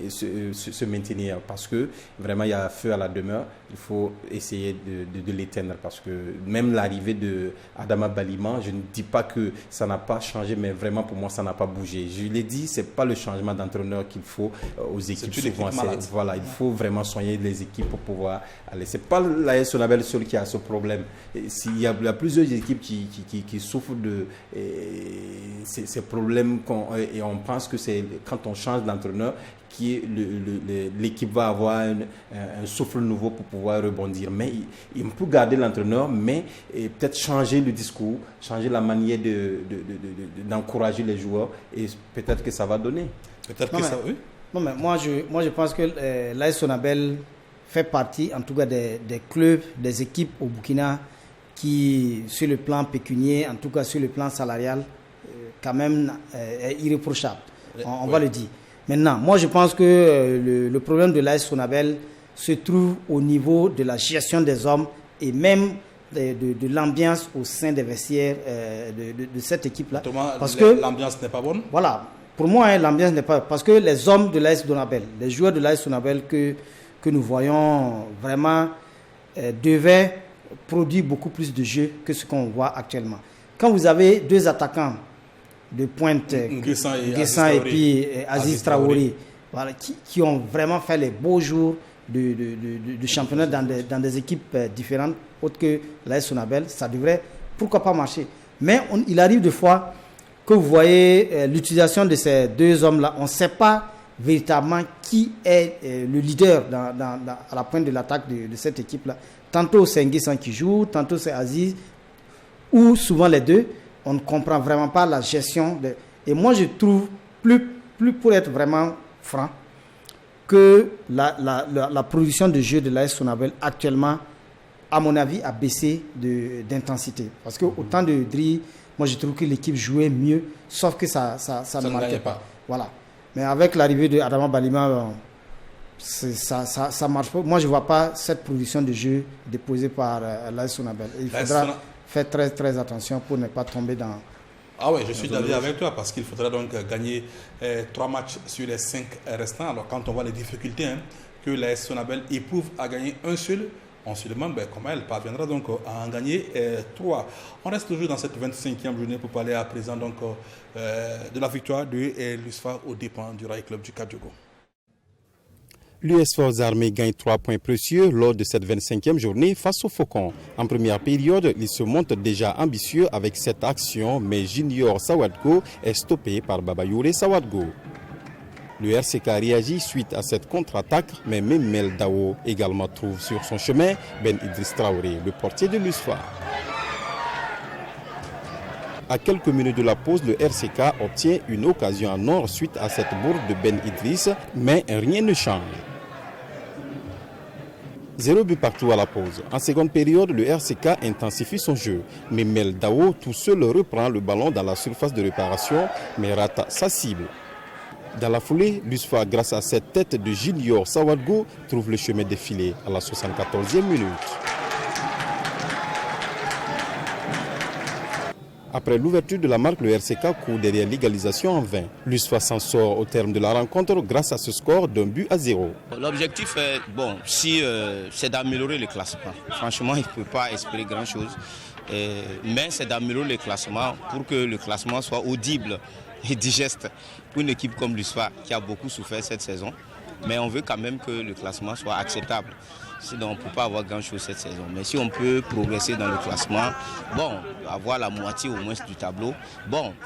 Speaker 3: se maintenir. Parce que vraiment, il y a feu à la demeure. Il faut essayer de l'éteindre. Parce que même l'arrivée de Adama Baliman, je ne dis pas que ça n'a pas changé, mais vraiment pour moi, ça n'a pas bougé. Je l'ai dit, ce n'est pas le changement d'entraîneur qu'il faut aux équipes. Souvent, voilà, il faut vraiment soigner les équipes pour pouvoir aller. Ce n'est pas l'AS Sonabel seul qui a ce problème. Il y a plusieurs équipes qui souffrent de ces problèmes et on pense que c'est quand on change d'entraîneur l'équipe va avoir un souffle nouveau pour pouvoir rebondir. Mais il peut garder l'entraîneur, mais peut-être changer le discours, changer la manière d'encourager les joueurs et peut-être que ça va donner.
Speaker 2: Oui. Non, mais moi je pense que l'AS Sonabel fait partie en tout cas des clubs, des équipes au Burkina qui, sur le plan pécunier, en tout cas sur le plan salarial, quand même est irréprochable. On va le dire. Maintenant, moi je pense que le problème de l'AS Sonabel se trouve au niveau de la gestion des hommes et même de l'ambiance au sein des vestiaires de cette équipe-là.
Speaker 1: Parce que l'ambiance n'est pas bonne.
Speaker 2: Voilà. Pour moi, l'ambiance n'est pas... Parce que les hommes de l'AS Sonabel, les joueurs de l'AS Sonabel que nous voyons vraiment devaient produire beaucoup plus de jeux que ce qu'on voit actuellement. Quand vous avez 2 attaquants de pointe, Guessan et puis Aziz Traoré, voilà, qui ont vraiment fait les beaux jours de championnat dans des équipes différentes, autres que l'AS Sonabel, ça devrait, pourquoi pas, marcher. Mais il arrive des fois que vous voyez l'utilisation de ces 2 hommes-là, on ne sait pas véritablement qui est le leader à la pointe de l'attaque de cette équipe-là. Tantôt c'est Nguessan qui joue, tantôt c'est Aziz, ou souvent les deux. On ne comprend vraiment pas la gestion. Et moi, je trouve, plus pour être vraiment franc, que la production de jeux de l'AS Sonabel actuellement, à mon avis, a baissé d'intensité. Parce qu'au temps de Dri, moi, je trouve que l'équipe jouait mieux, sauf que ça ne marquait pas. Voilà. Mais avec l'arrivée de Adama Balima, ça marche pas. Moi, je ne vois pas cette production de jeux déposée par l'AS Sonabel. Il faudra faire très, très attention pour ne pas tomber dans...
Speaker 1: Ah oui, je suis d'accord avec toi parce qu'il faudra donc gagner 3 matchs sur les 5 restants. Alors quand on voit les difficultés que l'AS Sonabel éprouve à gagner un seul, on se demande comment elle parviendra donc à en gagner 3. On reste toujours dans cette 25e journée pour parler à présent donc de la victoire de l'USFA aux dépens du Rail Club du Cap-Diogo.
Speaker 4: L'US Forces Armées gagne 3 points précieux lors de cette 25e journée face aux Faucons. En première période, il se montre déjà ambitieux avec cette action, mais Junior Sawadgo est stoppé par Babayoure Sawadgo. Le RCK réagit suite à cette contre-attaque, mais Memel Dao également trouve sur son chemin Ben Idriss Traoré, le portier de l'USFA. À quelques minutes de la pause, le RCK obtient une occasion en or suite à cette bourde de Ben Idriss, mais rien ne change. 0 but partout à la pause. En seconde période, le RCK intensifie son jeu. Mais Mel Dao tout seul reprend le ballon dans la surface de réparation, mais rate sa cible. Dans la foulée, l'USFA, grâce à cette tête de Junior Sawadgo, trouve le chemin défilé à la 74e minute. Après l'ouverture de la marque, le RCK court derrière l'égalisation en vain. L'USFA s'en sort au terme de la rencontre grâce à ce score d'1 but à 0.
Speaker 20: L'objectif est, c'est d'améliorer le classement. Franchement, il ne peut pas espérer grand-chose. Mais c'est d'améliorer le classement pour que le classement soit audible et digeste pour une équipe comme l'USFA qui a beaucoup souffert cette saison. Mais on veut quand même que le classement soit acceptable. Sinon, on ne peut pas avoir grand-chose cette saison. Mais si on peut progresser dans le classement, avoir la moitié au moins du tableau,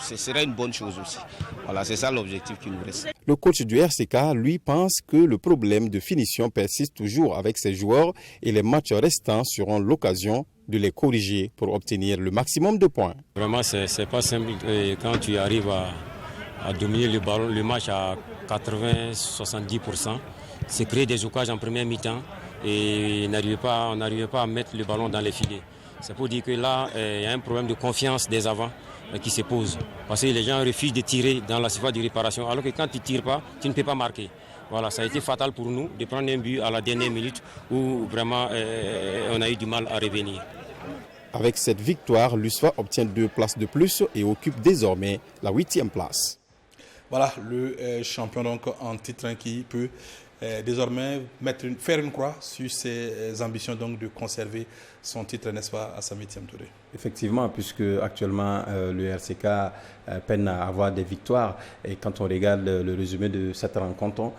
Speaker 20: ce serait une bonne chose aussi. Voilà, c'est ça l'objectif qui nous reste.
Speaker 3: Le coach du RCK, lui, pense que le problème de finition persiste toujours avec ses joueurs et les matchs restants seront l'occasion de les corriger pour obtenir le maximum de points.
Speaker 12: Vraiment, c'est pas simple. Et quand tu arrives à dominer le match à 80-70%, c'est créer des occasions en première mi-temps et on n'arrivait pas à mettre le ballon dans les filets. C'est pour dire que là, il y a un problème de confiance des avants qui se pose. Parce que les gens refusent de tirer dans la surface de réparation, alors que quand tu ne tires pas, tu ne peux pas marquer. Voilà, ça a été fatal pour nous de prendre un but à la dernière minute où vraiment on a eu du mal à revenir.
Speaker 3: Avec cette victoire, l'USFA obtient 2 places de plus et occupe désormais la 8e place.
Speaker 1: Voilà, le champion donc en titre qui peut désormais faire une croix sur ses ambitions donc de conserver son titre, n'est-ce pas, à Samy Thiam Touré.
Speaker 3: Effectivement, puisque actuellement le RCK peine à avoir des victoires. Et quand on regarde le résumé de cette rencontre,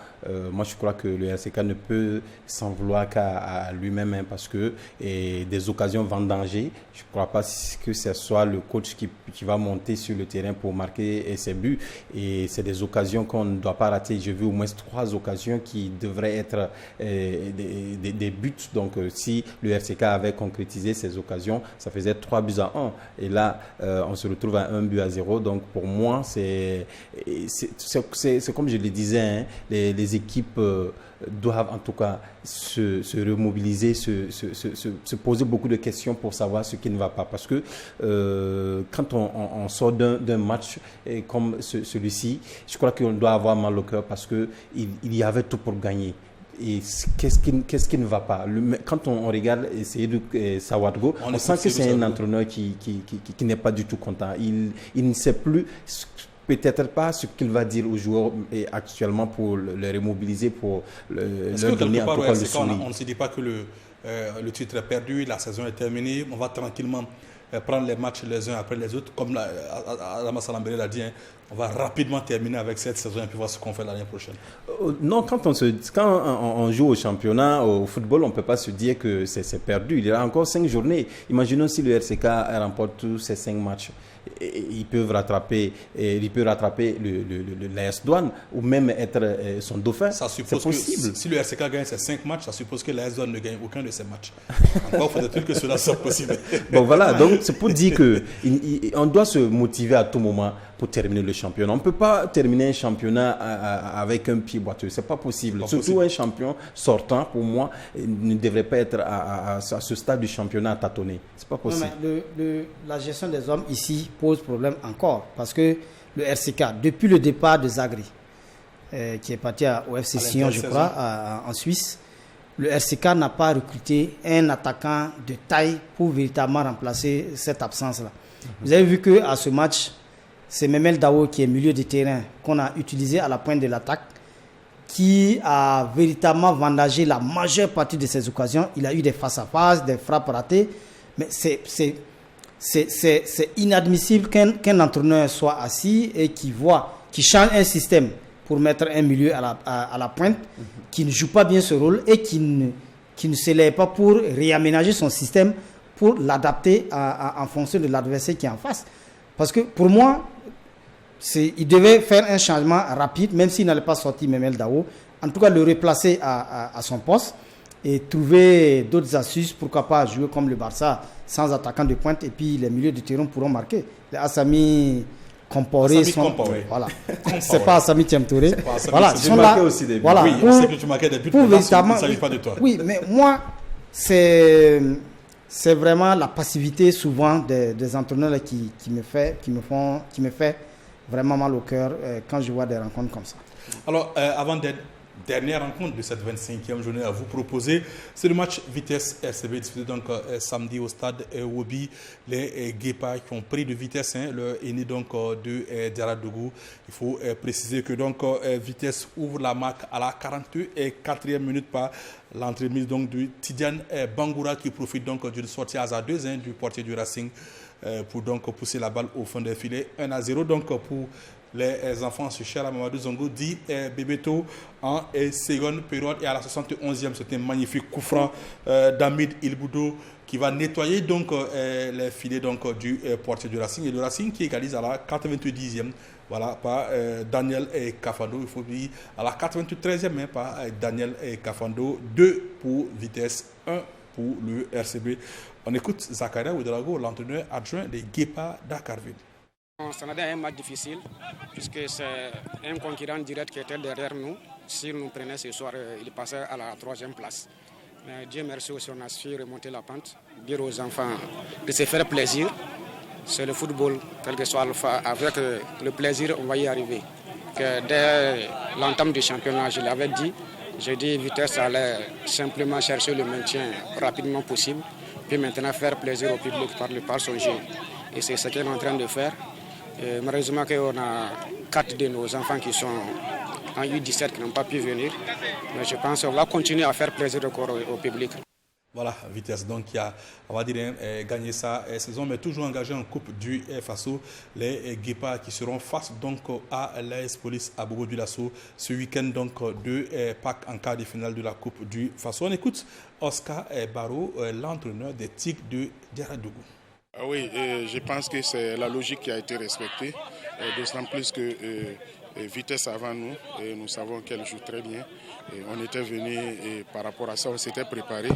Speaker 3: moi je crois que le RCK ne peut s'en vouloir qu'à lui-même, parce que des occasions vendangées, je ne crois pas que ce soit le coach qui va monter sur le terrain pour marquer ses buts. Et c'est des occasions qu'on ne doit pas rater. J'ai vu au moins 3 occasions qui devraient être des buts. Donc si le RCK avait concrétisé ces occasions, ça faisait 3 buts à 1. Et là, on se retrouve à 1 but à 0. Donc pour moi, c'est comme je le disais, les équipes doivent en tout cas se remobiliser, se poser beaucoup de questions pour savoir ce qui ne va pas. Parce que quand on sort d'un match comme celui-ci, je crois qu'on doit avoir mal au cœur parce qu'il y avait tout pour gagner. Et qu'est-ce qui ne va pas? Quand on regarde Sawadgo, on sent que c'est un entraîneur qui n'est pas du tout content. Il ne sait plus, peut-être pas ce qu'il va dire aux joueurs actuellement pour les remobiliser, pour leur donner en tout cas le sourire.
Speaker 1: On ne se dit pas que le titre est perdu, la saison est terminée, on va tranquillement prendre les matchs les uns après les autres. Comme Adama Salambere l'a dit, on va rapidement terminer avec cette saison et puis voir ce qu'on fait l'année prochaine.
Speaker 3: Non, quand on joue au championnat, au football, on ne peut pas se dire que c'est perdu. Il y a encore 5 journées. Imaginons si le RCK remporte tous ces 5 matchs. Ils peuvent rattraper l'AS Douane ou même être son dauphin. C'est possible.
Speaker 1: Si le RCK gagne ces 5 matchs, ça suppose que l'AS Douane ne gagne aucun de ces matchs. Encore faudrait-il que cela soit possible.
Speaker 3: Bon voilà, donc c'est pour dire qu'on doit se motiver à tout moment pour terminer le championnat. On ne peut pas terminer un championnat avec un pied boiteux. Ce n'est pas possible. Surtout un champion sortant, pour moi, ne devrait pas être à ce stade du championnat à tâtonner. Ce n'est pas possible.
Speaker 2: Non, mais la gestion des hommes ici pose problème encore. Parce que le RCK, depuis le départ de Zagri, qui est parti au FC Sion, je crois, en Suisse, le RCK n'a pas recruté un attaquant de taille pour véritablement remplacer cette absence-là. Vous avez vu qu'à ce match, c'est Memel Dao qui est milieu de terrain qu'on a utilisé à la pointe de l'attaque, qui a véritablement vendagé la majeure partie de ses occasions. Il a eu des face-à-face, des frappes ratées, mais c'est inadmissible qu'un entraîneur soit assis et qui change un système pour mettre un milieu à la pointe, qui ne joue pas bien ce rôle et qui ne se lève pas pour réaménager son système pour l'adapter en fonction de l'adversaire qui est en face. Parce que pour moi, il devait faire un changement rapide, même s'il n'allait pas sortir Memel Dao. En tout cas, le replacer à son poste et trouver d'autres astuces. Pourquoi pas jouer comme le Barça, sans attaquant de pointe, et puis les milieux de terrain pourront marquer. Les Assami Comporé sont... Voilà. C'est pas Assami Thiam Touré. Voilà, ils sont là.
Speaker 1: Aussi des buts. Voilà. Oui, on sait que tu marquais des buts, mais là, il ne s'agit pas de toi.
Speaker 2: Oui, mais moi, c'est vraiment la passivité souvent des entraîneurs qui me fait vraiment mal au cœur quand je vois des rencontres comme ça.
Speaker 1: Alors, avant d'être dernière rencontre de cette 25e journée à vous proposer. C'est le match Vitesse RCB disputé donc samedi au stade Wobi. Les Guépards qui ont pris de vitesse, le aîné donc de Diaradougou. Il faut préciser que donc Vitesse ouvre la marque à la 44e minute par l'entremise donc de Tidiane Bangoura qui profite donc d'une sortie hasardeuse du portier du Racing pour donc pousser la balle au fond des filets. 1-0 donc pour les enfants sur Cher Mamadou Zongo dit Bebeto en seconde période. Et à la 71e, c'était un magnifique coup franc d'Amid Ilboudo qui va nettoyer donc les filets donc, du portier du Racing. Et le Racing qui égalise à la 90e. Voilà, par Daniel Kafando. Il faut dire à la 93e par Daniel Kafando. 2 pour Vitesse, 1 pour le RCB. On écoute Zakaria Ouedraogo, l'entraîneur adjoint des Guépards d'Akarville.
Speaker 21: Ça a été un match difficile puisque c'est un concurrent direct qui était derrière nous. S'il nous prenait ce soir, il passait à la 3e place. Mais Dieu merci aussi, on a su remonter la pente, dire aux enfants de se faire plaisir. C'est le football, quel que soit alpha. Avec le plaisir, on va y arriver. Que dès l'entame du championnat, je l'avais dit, j'ai dit Vitesse allait simplement chercher le maintien rapidement possible, puis maintenant faire plaisir au public par son jeu. Et c'est ce qu'elle est en train de faire. Et malheureusement, on a 4 de nos enfants qui sont en U17 qui n'ont pas pu venir. Mais je pense qu'on va continuer à faire plaisir au public.
Speaker 1: Voilà, Vitesse donc qui a, on va dire, gagné sa saison, mais toujours engagé en Coupe du Faso. Les Guépards qui seront face donc à l'AS Police à Bobo du Lasso ce week-end donc de Pâques en quart de finale de la Coupe du Faso. On écoute Oscar Barreau, l'entraîneur des Tigres de Diaradougou.
Speaker 22: Ah oui, je pense que c'est la logique qui a été respectée, d'autant plus que Vitesse avant nous, et nous savons qu'elle joue très bien. Et on était venu et par rapport à ça, on s'était préparé.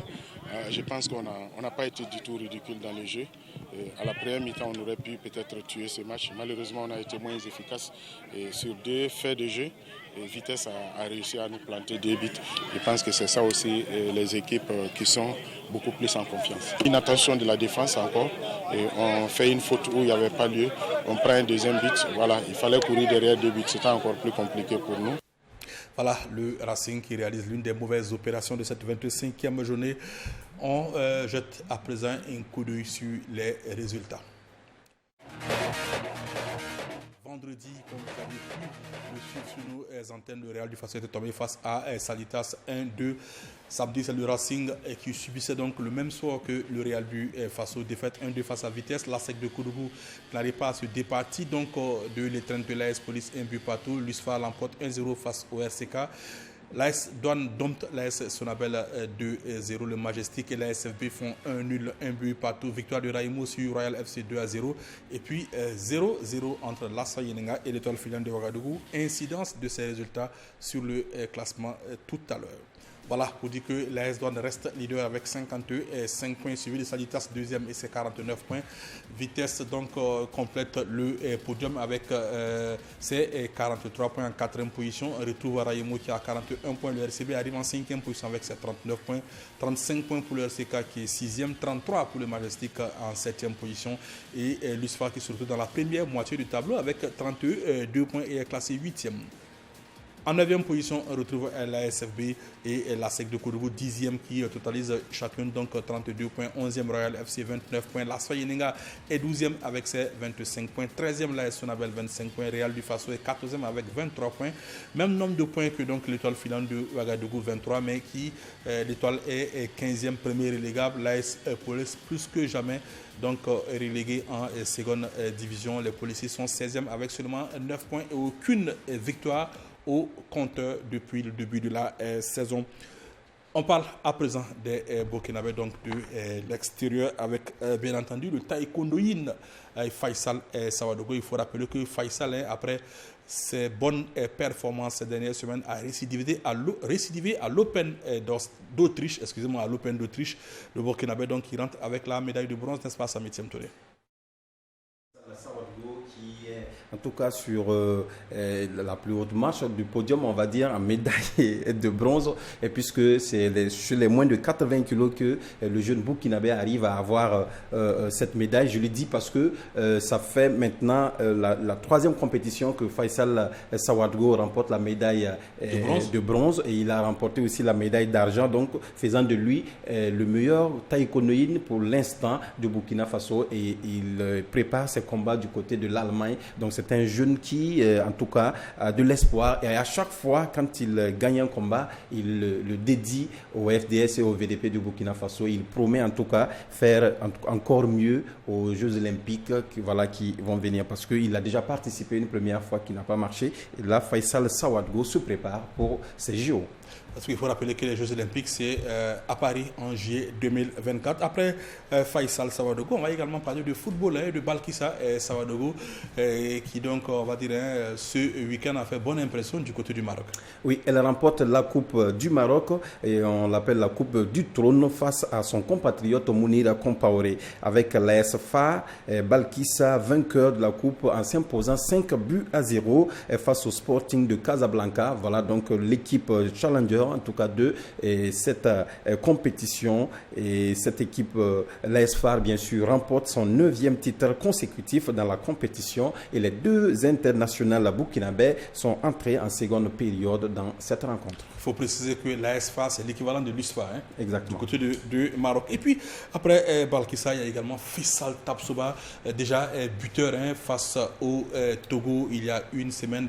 Speaker 22: Je pense qu'on n'a pas été du tout ridicule dans le jeu. À la première mi-temps, on aurait pu peut-être tuer ce match. Malheureusement, on a été moins efficace. Et sur 2 faits de jeu, Vitesse a réussi à nous planter 2 buts. Je pense que c'est ça aussi les équipes qui sont beaucoup plus en confiance. Une attention de la défense encore. Et on fait une faute où il n'y avait pas lieu. On prend un deuxième but. Voilà, il fallait courir derrière 2 buts. C'était encore plus compliqué pour nous.
Speaker 1: Voilà, le Racing qui réalise l'une des mauvaises opérations de cette 25e journée. On jette à présent un coup d'œil sur les résultats. Vendredi, comme vous avez pu le suivre sur nos antennes, le Real du Faso était tombé face à Salitas 1-2. Samedi, c'est le Racing qui subissait donc le même sort que le Real du Faso, défaite 1-2 face à Vitesse. La SEC de Koudougou n'arrive pas à se départir donc de l'étreinte de l'AS Police 1 but partout. L'USFA l'emporte 1-0 face au RCK. L'AS Douane dompte l'AS Sonabel 2-0. Le Majestic et l'ASFB font 1-0, 1 but partout. Victoire de Raïmo sur Royal FC 2-0. Et puis 0-0 entre l'Assa Yenenga et l'Étoile Filante de Ouagadougou. Incidence de ces résultats sur le classement tout à l'heure. Voilà, pour dire que l'AS Douane reste leader avec 55 points, suivi de Salitas deuxième et ses 49 points. Vitesse donc complète le podium avec ses 43 points en 4e position. Retrouve Raïmo qui a 41 points. Le RCB arrive en 5e position avec ses 39 points. 35 points pour le RCK qui est 6e. 33 pour le Majestic en 7e position. Et l'USFA qui se retrouve dans la première moitié du tableau avec 32 points et est classé 8e. En 9e position, on retrouve l'ASFB et la SEC de Koudougou, 10e qui totalise chacune donc 32 points. 11e Royal FC, 29 points. L'Assa Yenenga est 12e avec ses 25 points. 13e l'AS Sonabel, 25 points. Real du Faso est 14e avec 23 points. Même nombre de points que donc l'Étoile Filante de Ouagadougou, 23, mais qui l'Étoile est 15e, premier relégable. L'AS Police plus que jamais donc relégué en seconde division. Les policiers sont 16e avec seulement 9 points et aucune victoire au compteur depuis le début de la saison. On parle à présent des Burkinabés, donc de l'extérieur, avec bien entendu le taekwondoïne Faisal Sawadogo. Il faut rappeler que Faisal, après ses bonnes performances ces dernières semaines, a récidivé à l'Open d'Autriche, à l'Open d'Autriche. Le Burkinabé donc qui rentre avec la médaille de bronze, n'est-ce pas, Samitième Touré?
Speaker 3: Sawadogo qui est en tout cas sur la plus haute marche du podium, on va dire, en médaille de bronze, et puisque c'est sur les moins de 80 kilos que le jeune burkinabé arrive à avoir cette médaille. Je le dis parce que ça fait maintenant la troisième compétition que Faisal Sawadgo remporte la médaille de bronze, et il a remporté aussi la médaille d'argent, donc faisant de lui le meilleur taïkonoïne pour l'instant de Burkina Faso, et il prépare ses combats du côté de l'Allemagne. Donc c'est un jeune qui en tout cas a de l'espoir, et à chaque fois quand il gagne un combat, il le dédie au FDS et au VDP du Burkina Faso. Il promet en tout cas faire encore mieux aux Jeux Olympiques qui vont venir, parce qu'il a déjà participé une première fois qui n'a pas marché, et là Faisal Sawadgo se prépare pour ces JO.
Speaker 1: Parce qu'il faut rappeler que les Jeux Olympiques, c'est à Paris en juillet 2024. Après Faisal Sawadgo, on va également parler de football, de Balkissa Sawadgo, qui donc, on va dire, ce week-end a fait bonne impression du côté du Maroc. Oui, elle remporte la Coupe du Maroc, et on l'appelle la Coupe du Trône, face à son compatriote Mounira Compaoré. Avec l'AS FAR, Balkissa, vainqueur de la Coupe, en s'imposant 5-0 face au Sporting de Casablanca. Voilà donc l'équipe challenger, en tout cas de cette compétition, et cette équipe, l'AS FAR bien sûr, remporte son 9e titre consécutif dans la compétition, et les deux internationales burkinabés sont entrés en seconde période dans cette rencontre. Il faut préciser que l'AS FAR, c'est l'équivalent de l'USFA, exactement, du côté du Maroc. Et puis après Balkissa, il y a également Faisal Tabsoba, déjà buteur face au Togo il y a une semaine.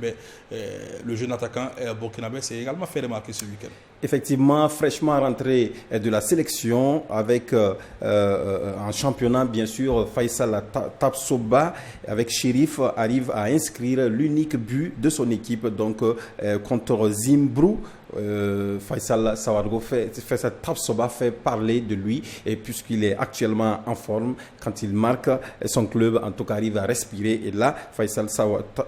Speaker 1: Le jeune attaquant burkinabé s'est également fait remarquer ce week-end. Effectivement, fraîchement rentré de la sélection avec en championnat, bien sûr, Faisal Tabsoba avec Chérif arrive à inscrire l'unique but de son équipe, donc contre Zimbru. Faisal Sawadgo Faisal Tabsoba fait parler de lui, et puisqu'il est actuellement en forme, quand il marque, son club en tout cas arrive à respirer, et là Faisal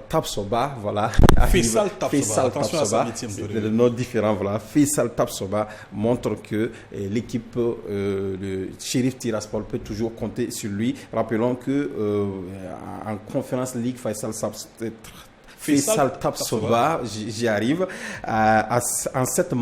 Speaker 1: Tabsoba, voilà, Faisal Tabsoba, c'est le nom différent, voilà, Faisal Tabsoba montre que l'équipe de Sheriff Tiraspol peut toujours compter sur lui. Rappelons que en Conference League, Faisal Tabsoba, j'y arrive, en 7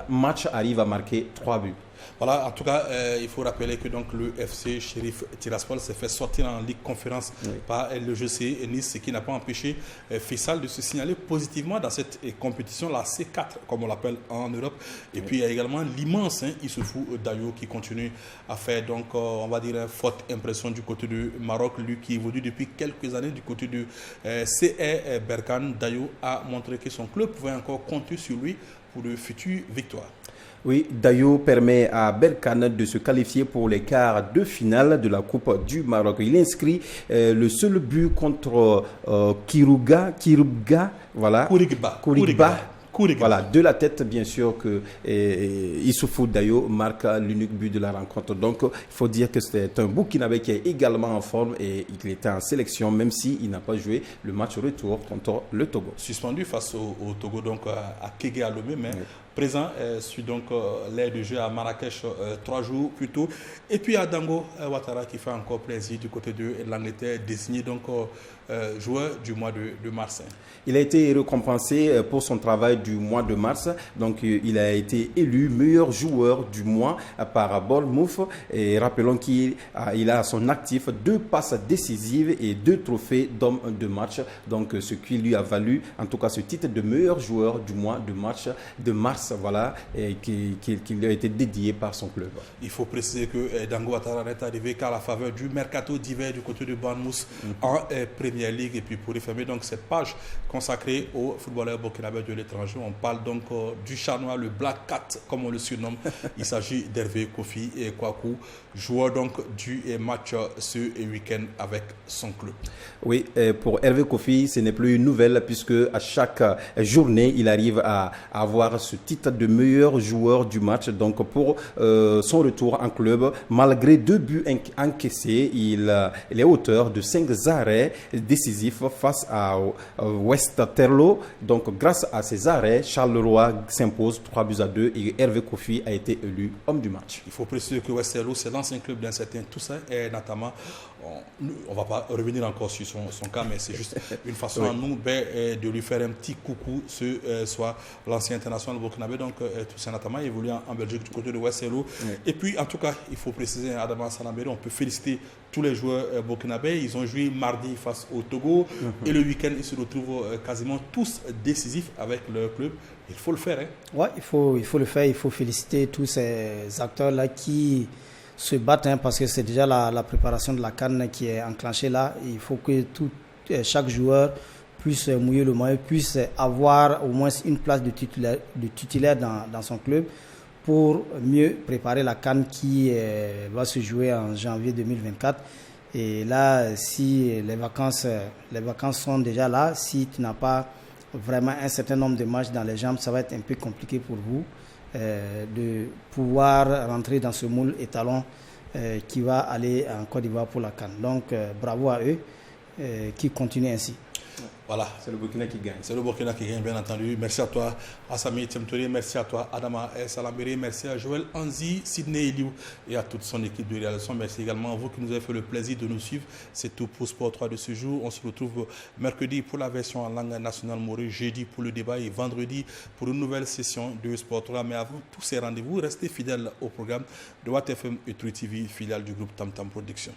Speaker 1: matchs arrive à marquer 3 buts. Voilà, en tout cas, il faut rappeler que donc, le FC Sheriff Tiraspol s'est fait sortir en Ligue Conférence par le GC Nice, ce qui n'a pas empêché Faisal de se signaler positivement dans cette compétition, la C4, comme on l'appelle en Europe. Et puis, il y a également l'immense Issoufou Dayo qui continue à faire, donc, on va dire, une forte impression du côté du Maroc. Lui qui évolue depuis quelques années du côté du CR Berkane. Dayo a montré que son club pouvait encore compter sur lui pour de futures victoires. Oui, Dayo permet à Berkane de se qualifier pour les quarts de finale de la Coupe du Maroc. Il inscrit le seul but contre Kiribga, voilà. Kourigba. Voilà, de la tête, bien sûr, que Issoufou Dayo marque l'unique but de la rencontre. Donc, il faut dire que c'est un Burkinabé qui est également en forme, et il était en sélection, même s'il n'a pas joué le match retour contre le Togo. Suspendu face au Togo, donc à Kégué à Lomé, mais présent sur donc l'aire de jeu à Marrakech 3 jours plus tôt. Et puis à Dango Ouattara qui fait encore plaisir du côté de l'Angleterre, désigné donc joueur du mois de mars. Il a été récompensé pour son travail du mois de mars. Donc il a été élu meilleur joueur du mois par Bournemouth. Et rappelons qu'il a à son actif 2 passes décisives et 2 trophées d'homme de match. Donc ce qui lui a valu en tout cas ce titre de meilleur joueur du mois de mars. Voilà, et qui lui a été dédié par son club. Il faut préciser que Dango Ouattara n'est arrivé qu'à la faveur du mercato d'hiver du côté de Bournemouth en Premier League. Et puis pour refermer donc cette page consacrée aux footballeurs burkinabés de l'étranger, on parle donc du Chanois, le Black Cat comme on le surnomme. Il s'agit d'Hervé Kofi et Kwaku, joueur donc du match ce week-end avec son club. Oui, pour Hervé Kofi, ce n'est plus une nouvelle, puisque à chaque journée, il arrive à avoir ce titre de meilleur joueur du match. Donc pour son retour en club, malgré 2 buts encaissés, il est auteur de 5 arrêts décisifs face à Westerlo. Donc grâce à ces arrêts, Charles Leroy s'impose 3-2 et Hervé Kofi a été élu homme du match. Il faut préciser que Westerlo, c'est l'ancien club d'un certain Toussaint et notamment on ne va pas revenir encore sur son cas, mais c'est juste une façon à nous de lui faire un petit coucou ce soir. L'ancien international burkinabé, donc Toussaint Atama, évolue en Belgique du côté de West-Hello. Et puis, en tout cas, il faut préciser, Adama Salambéré, on peut féliciter tous les joueurs burkinabés. Ils ont joué mardi face au Togo et le week-end, ils se retrouvent quasiment tous décisifs avec leur club. Il faut le faire.
Speaker 2: Oui, il faut le faire. Il faut féliciter tous ces acteurs-là qui se battent parce que c'est déjà la préparation de la CAN qui est enclenchée là. Il faut que chaque joueur puisse mouiller le maillot, puisse avoir au moins une place de titulaire dans son club pour mieux préparer la CAN qui va se jouer en janvier 2024. Et là, si les vacances sont déjà là, si tu n'as pas vraiment un certain nombre de matchs dans les jambes, ça va être un peu compliqué pour vous de pouvoir rentrer dans ce moule étalon qui va aller en Côte d'Ivoire pour la CAN. Donc bravo à eux qui continuent ainsi.
Speaker 1: Voilà.
Speaker 3: C'est le Burkina qui gagne.
Speaker 1: C'est le Burkina qui gagne, bien entendu. Merci à toi, Assami Temtouré. Merci à toi, Adama Salambéré. Merci à Joël Anzi, Sidney Eliou et à toute son équipe de réalisation. Merci également à vous qui nous avez fait le plaisir de nous suivre. C'est tout pour Sport 3 de ce jour. On se retrouve mercredi pour la version en langue nationale maurice, jeudi pour le débat et vendredi pour une nouvelle session de Sport 3. Mais avant tous ces rendez-vous, restez fidèles au programme de Watt FM et True TV, filiale du groupe Tam Tam Production.